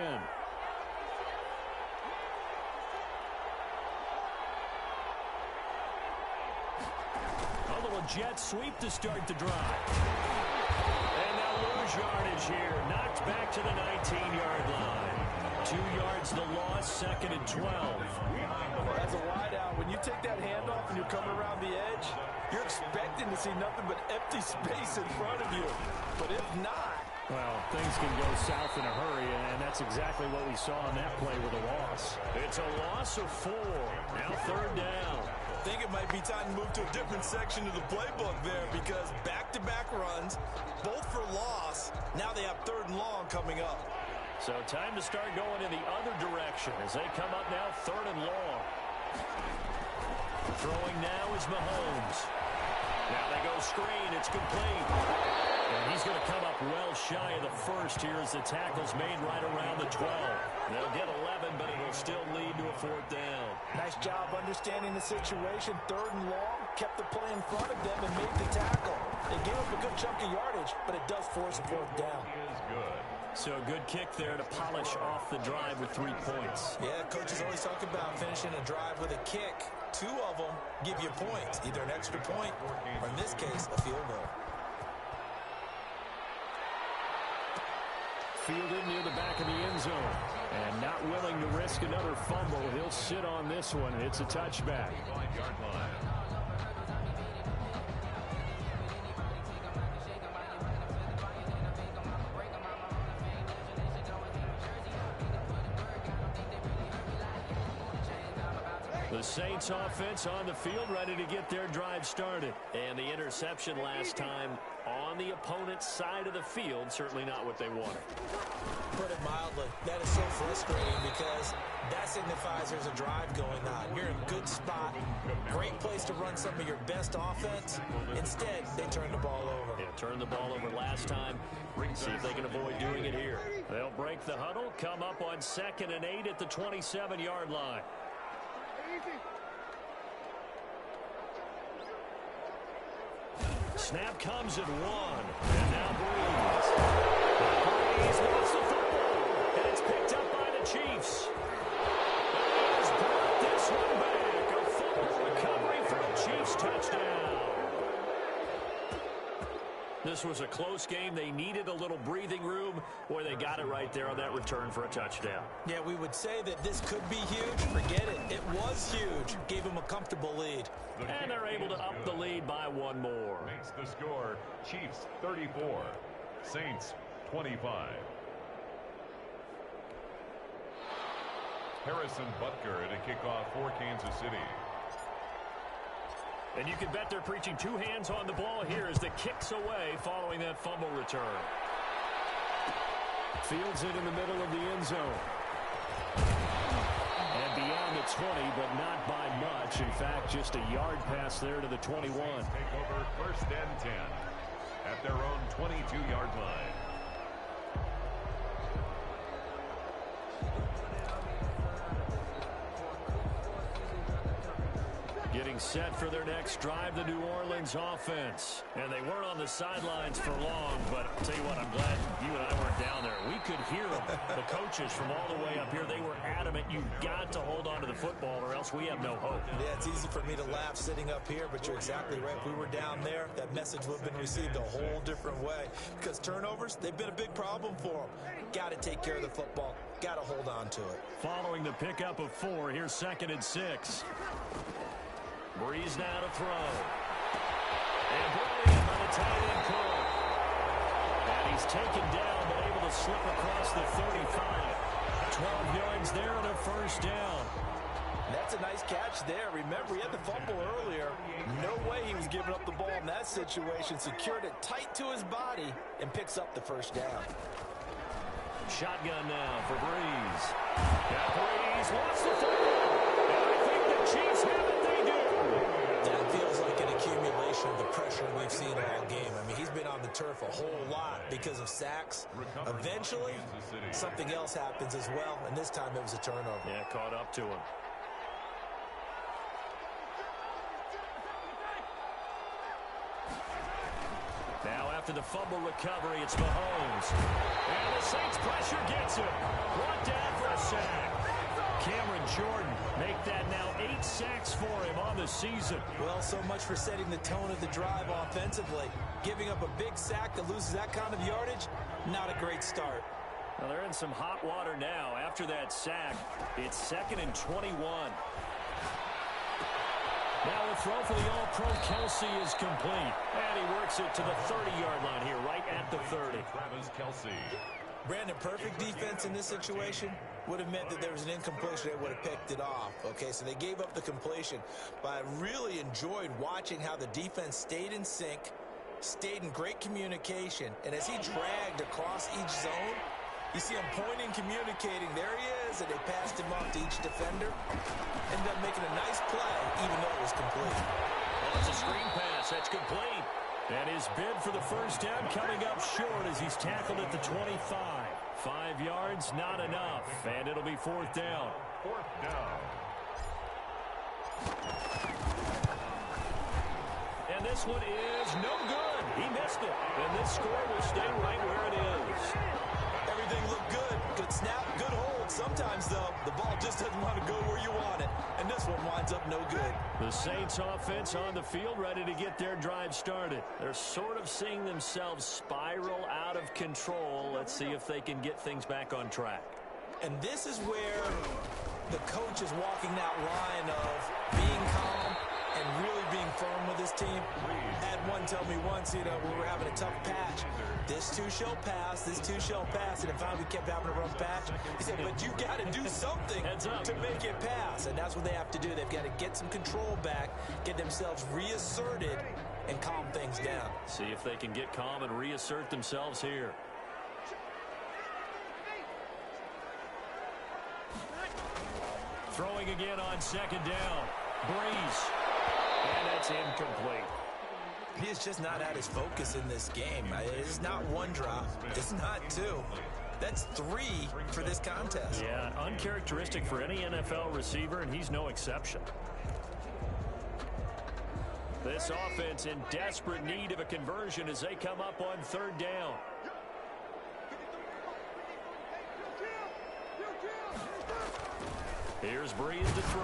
A little jet sweep to start the drive. And they'll lose yardage here. Knocked back to the 19-yard line. 2 yards the loss, 2nd and 12. As a wideout, when you take that handoff and you're coming around the edge, you're expecting to see nothing but empty space in front of you. But if not... Well, things can go south in a hurry, and that's exactly what we saw on that play with a loss. It's a loss of 4. Now 3rd down. I think it might be time to move to a different section of the playbook there because back-to-back runs, both for loss. Now they have 3rd and long coming up. So time to start going in the other direction as they come up now 3rd and long. Throwing now is Mahomes. Now they go screen. It's complete. And he's going to come up well shy of the first here as the tackle's made right around the 12. They'll get 11, but it will still lead to a 4th down. Nice job understanding the situation. 3rd and long, kept the play in front of them and made the tackle. They gave up a good chunk of yardage, but it does force a 4th down. Is good. So a good kick there to polish off the drive with 3 points. Yeah, coaches always talk about finishing a drive with a kick. 2 of them give you points, either an extra point or, in this case, a field goal. Fielded near the back of the end zone. And not willing to risk another fumble. He'll sit on this one. It's a touchback. 5-yard line. The Saints offense on the field, ready to get their drive started. And the interception last time on the opponent's side of the field, certainly not what they wanted. Put it mildly, that is so frustrating because that signifies there's a drive going on. You're in a good spot, great place to run some of your best offense. Instead, they turn the ball over. Yeah, turned the ball over last time. See if they can avoid doing it here. They'll break the huddle, come up on 2nd and 8 at the 27-yard line. Snap comes at 1. And now Breeze. Breeze wants the football. And it's picked up by the Chiefs. And he's brought this one back. A fumble recovery for a Chiefs touchdown. This was a close game. They needed a little breathing room. Boy, they got it right there on that return for a touchdown. Yeah, we would say that this could be huge. Forget it. It was huge. Gave them a comfortable lead. And they're able to up the lead by 1 more. Makes the score Chiefs 34, Saints 25. Harrison Butker to kick off for Kansas City. And you can bet they're preaching 2 hands on the ball here as the kick's away following that fumble return. Fields it in the middle of the end zone. And beyond the 20, but not by much. In fact, just a yard pass there to the 21. Take over 1st and 10 at their own 22-yard line. Getting set for their next drive, the New Orleans offense. And they weren't on the sidelines for long, but I'll tell you what, I'm glad you and I weren't down there. We could hear them, the coaches from all the way up here. They were adamant, you've got to hold on to the football or else we have no hope. Yeah, it's easy for me to laugh sitting up here, but you're exactly right. If we were down there, that message would have been received a whole different way. Because turnovers, they've been a big problem for them. Got to take care of the football. Got to hold on to it. Following the pickup of 4, here's 2nd and 6. Breeze now to throw. And brought in by the tight end Cole. And he's taken down, but able to slip across the 35. 12 yards there and a 1st down. That's a nice catch there. Remember, he had the fumble earlier. No way he was giving up the ball in that situation. Secured it tight to his body and picks up the 1st down. Shotgun now for Breeze. Now Breeze wants the football. And I think the Chiefs have it. They do. That feels like an accumulation of the pressure we've seen all game. I mean, he's been on the turf a whole lot because of sacks. Eventually, something else happens as well, and this time it was a turnover. Yeah, caught up to him. after the fumble recovery. It's Mahomes. And the Saints pressure gets him. Brought down for a sack. Cameron Jordan make that now 8 sacks for him on the season. Well, so much for setting the tone of the drive offensively. Giving up a big sack that loses that kind of yardage, not a great start. Well, they're in some hot water now. After that sack, it's 2nd and 21. Now a throw for the All-Pro Kelsey is complete. And he works it to the 30-yard line here, right at the 30. Travis Kelsey. Brandon, perfect defense in this situation would have meant that there was an incompletion. They would have picked it off. Okay, so they gave up the completion. But I really enjoyed watching how the defense stayed in sync, stayed in great communication. And as he dragged across each zone, you see him pointing, communicating. There he is, and they passed him off to each defender. Ended up making a nice play, even though it was complete. Well, it's a screen pass. That's complete. And his bid for the first down coming up short as he's tackled at the 25. 5 yards, not enough. And it'll be 4th down. 4th down. And this one is no good. He missed it. And this score will stay right where it is. Everything looked good. Good snap, good hold. Sometimes, though, the ball just doesn't want to go where you want it. And this one winds up no good. The Saints offense on the field ready to get their drive started. They're sort of seeing themselves spiral out of control. Let's see if they can get things back on track. And this is where the coach is walking that line of being calm and really being firm with his team. Had one tell me once, we were having a tough patch. This too shall pass, this too shall pass. And if we kept having a rough patch, he said, but you got to do something to make it pass. And that's what they have to do. They've got to get some control back, get themselves reasserted, and calm things down. See if they can get calm and reassert themselves here. Throwing again on 2nd down. Breeze. And that's incomplete. He is just not at his focus in this game. It's not one drop. It's not two. That's 3 for this contest. Yeah, uncharacteristic for any NFL receiver, and he's no exception. This offense in desperate need of a conversion as they come up on 3rd down. Here's Breeze to throw.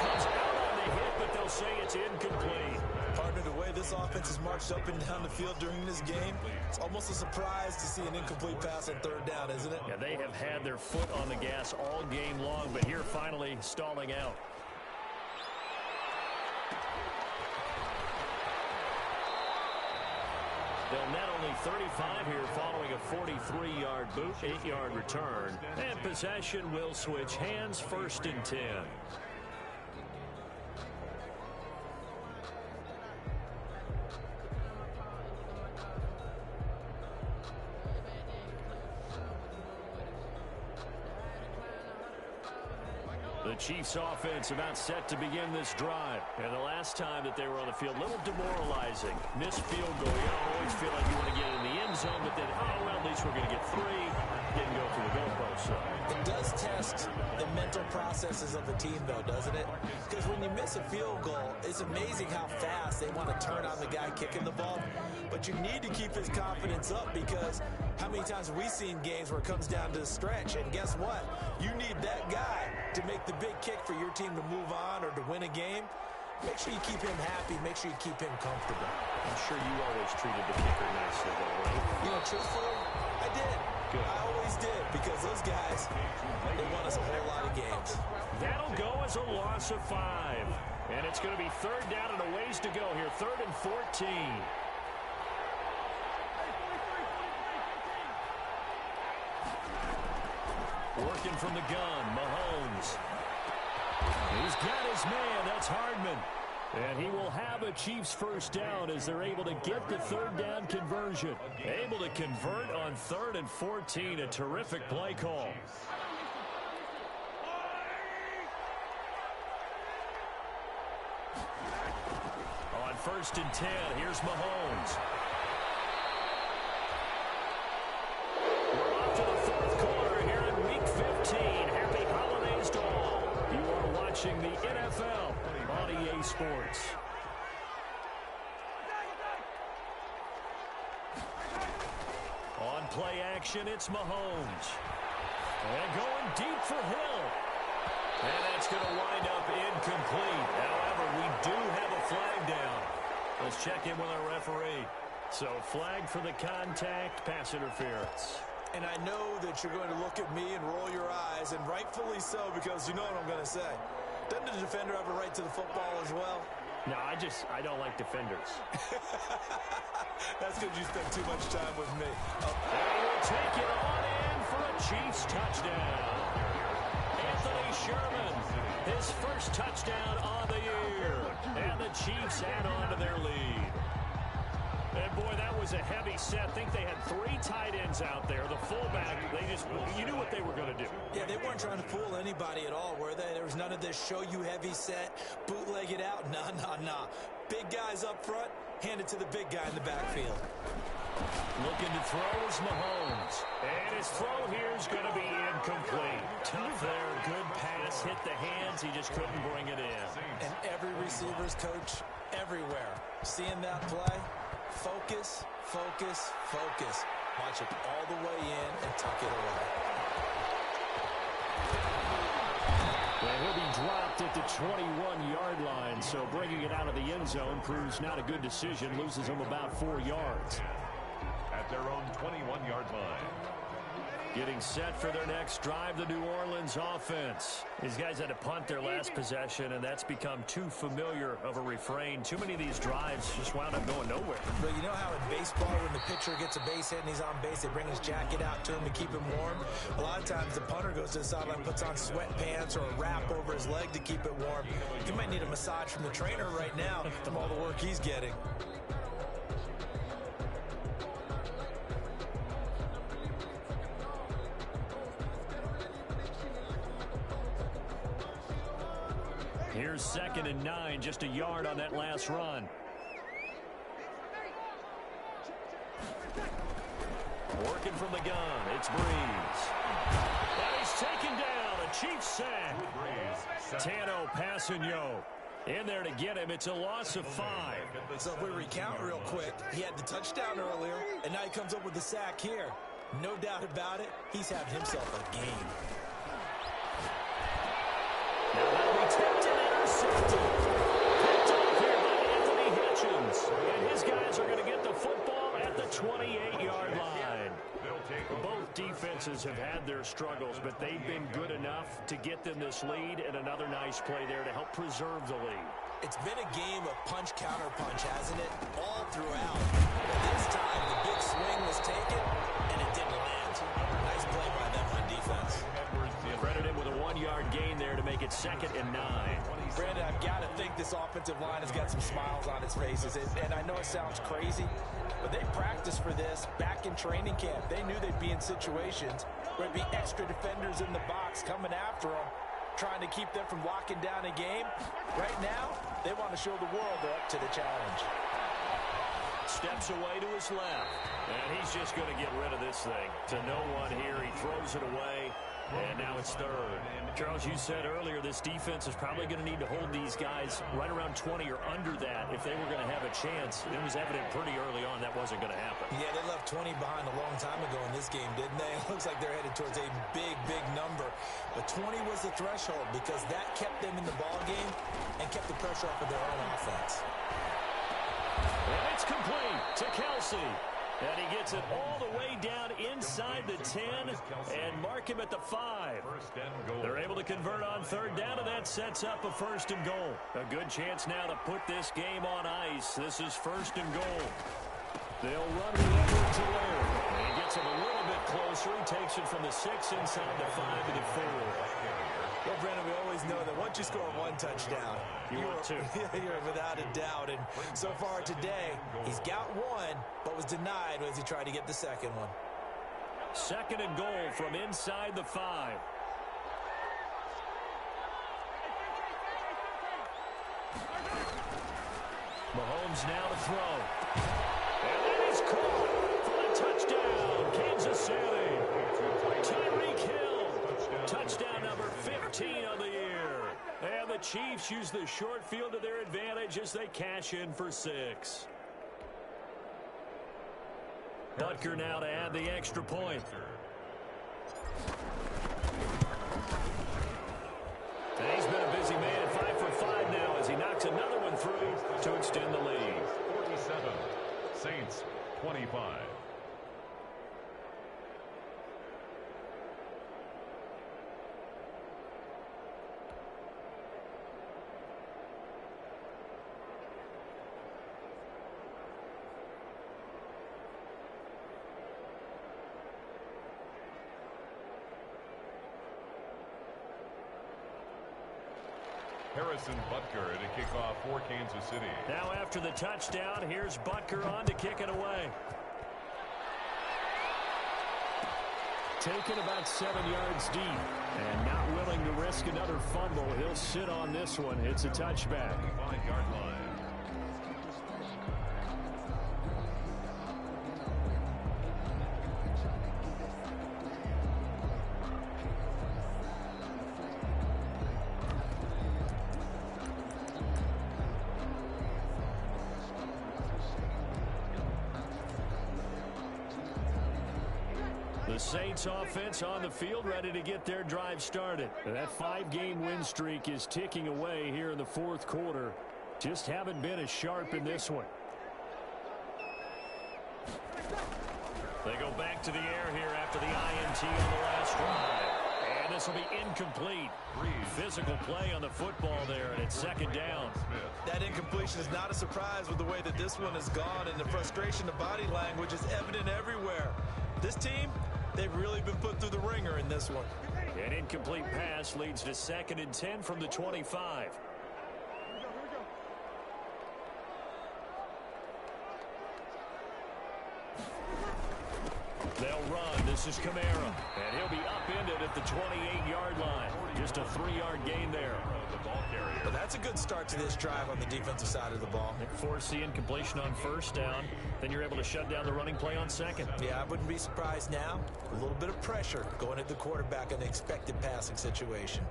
Comes out on the hit, but they'll say it's incomplete. Partner, the way this offense has marched up and down the field during this game, it's almost a surprise to see an incomplete pass on 3rd down, isn't it? Yeah, they have had their foot on the gas all game long, but here finally stalling out. They'll net only 35 here following a 43-yard boot, 8-yard return. And possession will switch hands, 1st and 10. The Chiefs offense about set to begin this drive. And the last time that they were on the field, a little demoralizing. Missed field goal. You always feel like you want to get in the end zone, but then, well, at least we're going to get 3. Didn't go through the goalpost. So. It does test the mental processes of the team, though, doesn't it? Because when you miss a field goal, it's amazing how fast they want to turn on the guy kicking the ball. But you need to keep his confidence up because how many times have we seen games where it comes down to the stretch? And guess what? You need that guy to make the big kick for your team to move on or to win a game. Make sure you keep him happy. Make sure you keep him comfortable. I'm sure you always treated the kicker nicely, though, right? Truthfully, I did. Good. I always did because those guys, they won us a whole lot of games. That'll go as a loss of 5. And it's going to be 3rd down and a ways to go here. 3rd and 14. Working from the gun, Mahomes. He's got his man. That's Hardman. And he will have a Chiefs first down as they're able to get the 3rd down conversion. Able to convert on 3rd and 14. A terrific play call. On 1st and 10, here's Mahomes. We're off to the 4th quarter here in Week 15. Happy holidays to all. You are watching the NFL on EA Sports. play action, it's Mahomes. And going deep for Hill. And that's going to wind up incomplete. However, we do have a flag down. Let's check in with our referee. So, flag for the contact, pass interference. And I know that you're going to look at me and roll your eyes, and rightfully so, because you know what I'm going to say. Doesn't the defender have a right to the football as well? No, I don't like defenders. That's because you spend too much time with me. And we'll take it on in for a Chiefs touchdown. Anthony Sherman, his first touchdown on the year. And the Chiefs add on to their lead. And, boy, that was a heavy set. I think they had 3 tight ends out there. The fullback, you knew what they were going to do. Yeah, they weren't trying to fool anybody at all, were they? There was none of this show you heavy set, bootleg it out. Nah. Big guys up front, hand it to the big guy in the backfield. Looking to throw is Mahomes. And his throw here is going to be incomplete. Tough there. Good pass. Hit the hands. He just couldn't bring it in. And every receiver's coach everywhere. Seeing that play, focus. Watch it all the way in and tuck it away. And he'll be dropped at the 21-yard line, so bringing it out of the end zone proves not a good decision. Loses him about 4 yards. At their own 21-yard line. Getting set for their next drive, the New Orleans offense. These guys had to punt their last possession, and that's become too familiar of a refrain. Too many of these drives just wound up going nowhere. But you know how in baseball, when the pitcher gets a base hit and he's on base, they bring his jacket out to him to keep him warm? A lot of times the punter goes to the sideline, puts on sweatpants or a wrap over his leg to keep it warm. He might need a massage from the trainer right now from all the work he's getting. Here's 2nd and 9, just a yard on that last run. Working from the gun, it's Breeze. And he's taken down, a Chiefs sack. Tano Passanio in there to get him. It's a loss of 5. So if we recount real quick, he had the touchdown earlier, and now he comes up with the sack here. No doubt about it, he's having himself a game. Now that'll be tipped and intercepted. Picked off here by Anthony Hitchens. And his guys are going to get the football at the 28-yard line. Both defenses have had their struggles, but they've been good enough to get them this lead, and another nice play there to help preserve the lead. It's been a game of punch-counter-punch, hasn't it? All throughout. But this time, the big swing was taken, and it didn't land. Nice play by them on defense. Credited with a 1-yard gain there to make it 2nd and 9. Brandon, I've got to think this offensive line has got some smiles on its faces. And I know it sounds crazy, but they practiced for this back in training camp. They knew they'd be in situations where there'd be extra defenders in the box coming after them, trying to keep them from locking down a game. Right now, they want to show the world they're up to the challenge. Steps away to his left, and he's just going to get rid of this thing. To no one here, he throws it away. And now it's 3rd. Charles, you said earlier this defense is probably going to need to hold these guys right around 20 or under that if they were going to have a chance. It was evident pretty early on that wasn't going to happen. Yeah, they left 20 behind a long time ago in this game, didn't they? It looks like they're headed towards a big number. But 20 was the threshold because that kept them in the ball game and kept the pressure off of their own offense. And it's complete to Kelsey. And he gets it all the way down inside the 10 and mark him at the 5. They're able to convert on 3rd down, and that sets up a 1st and goal. A good chance now to put this game on ice. This is 1st and goal. They'll run the effort to Laird. And he gets him a little bit closer. He takes it from the 6 inside the 5 to the 4. Well, Brandon, we always know that once you score 1 touchdown, you're without a doubt. And so far today, he's got 1, but was denied as he tried to get the 2nd one. 2nd and goal from inside the 5. Mahomes now to throw. And that is caught for the touchdown, Kansas City. Tyreek Hill, touchdown number 15 on the year. And the Chiefs use the short field to their advantage as they cash in for 6. Butker now to add the extra point. And he's been a busy man, 5 for 5 now as he knocks another one through to extend the lead. 47, Saints 25. Harrison Butker to kick off for Kansas City. Now after the touchdown, here's Butker on to kick it away. Taken about 7 yards deep and not willing to risk another fumble. He'll sit on this one. It's a touchback. 5-yard line. The Saints offense on the field ready to get their drive started. That 5-game win streak is ticking away here in the fourth quarter. Just haven't been as sharp in this one. They go back to the air here after the INT on the last drive. And this will be incomplete. Physical play on the football there, and it's second down. That incompletion is not a surprise with the way that this one has gone, and the frustration of body language is evident everywhere. This team, they've really been put through the ringer in this one. An incomplete pass leads to 2nd and 10 from the 25. They'll run. This is Kamara. And he'll be upended at the 28-yard line. Just a 3-yard gain there. The ball carrier. Well, that's a good start to this drive on the defensive side of the ball. Force the incompletion on first down. Then you're able to shut down the running play on second. Yeah, I wouldn't be surprised now. A little bit of pressure going at the quarterback in an expected passing situation.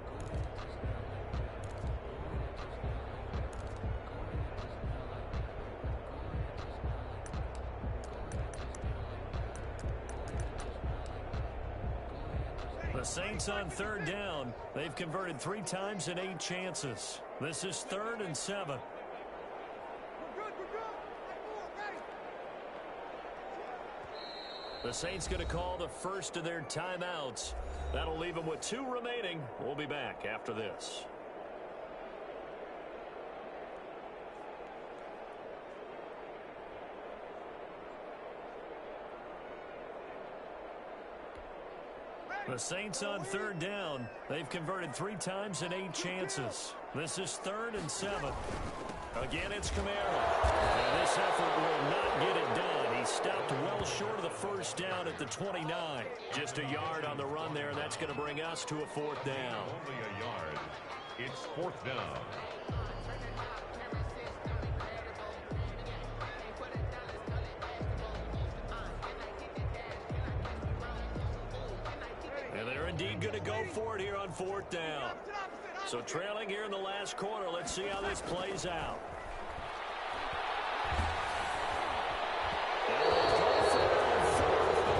The Saints on 3rd down. They've converted 3 times in 8 chances. This is 3rd and 7. The Saints going to call the first of their timeouts. That'll leave them with 2 remaining. We'll be back after this. The Saints on 3rd down. They've converted 3 times in 8 chances. This is 3rd and 7. Again, it's Kamara. And this effort will not get it done. He stopped well short of the first down at the 29. Just a yard on the run there, and that's going to bring us to a 4th down. Only a yard. It's 4th down. And they're indeed going to go for it here on 4th down. So trailing here in the last quarter, let's see how this plays out.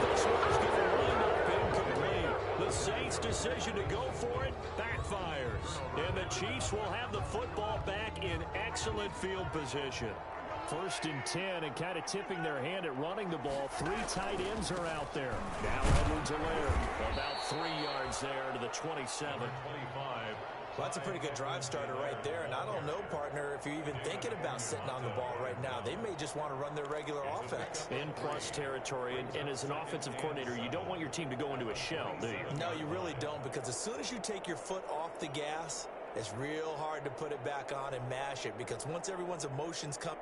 This one's going to wind up incomplete. The Saints' decision to go for it backfires. And the Chiefs will have the football back in excellent field position. 1st and 10, and kind of tipping their hand at running the ball. 3 tight ends are out there. Now Edwards-Helaire about 3 yards there to the 27. 25. Well, that's a pretty good drive starter right there. And I don't know, partner, if you're even thinking about sitting on the ball right now. They may just want to run their regular offense. In plus territory, and as an offensive coordinator, you don't want your team to go into a shell, do you? No, you really don't, because as soon as you take your foot off the gas, it's real hard to put it back on and mash it, because once everyone's emotions come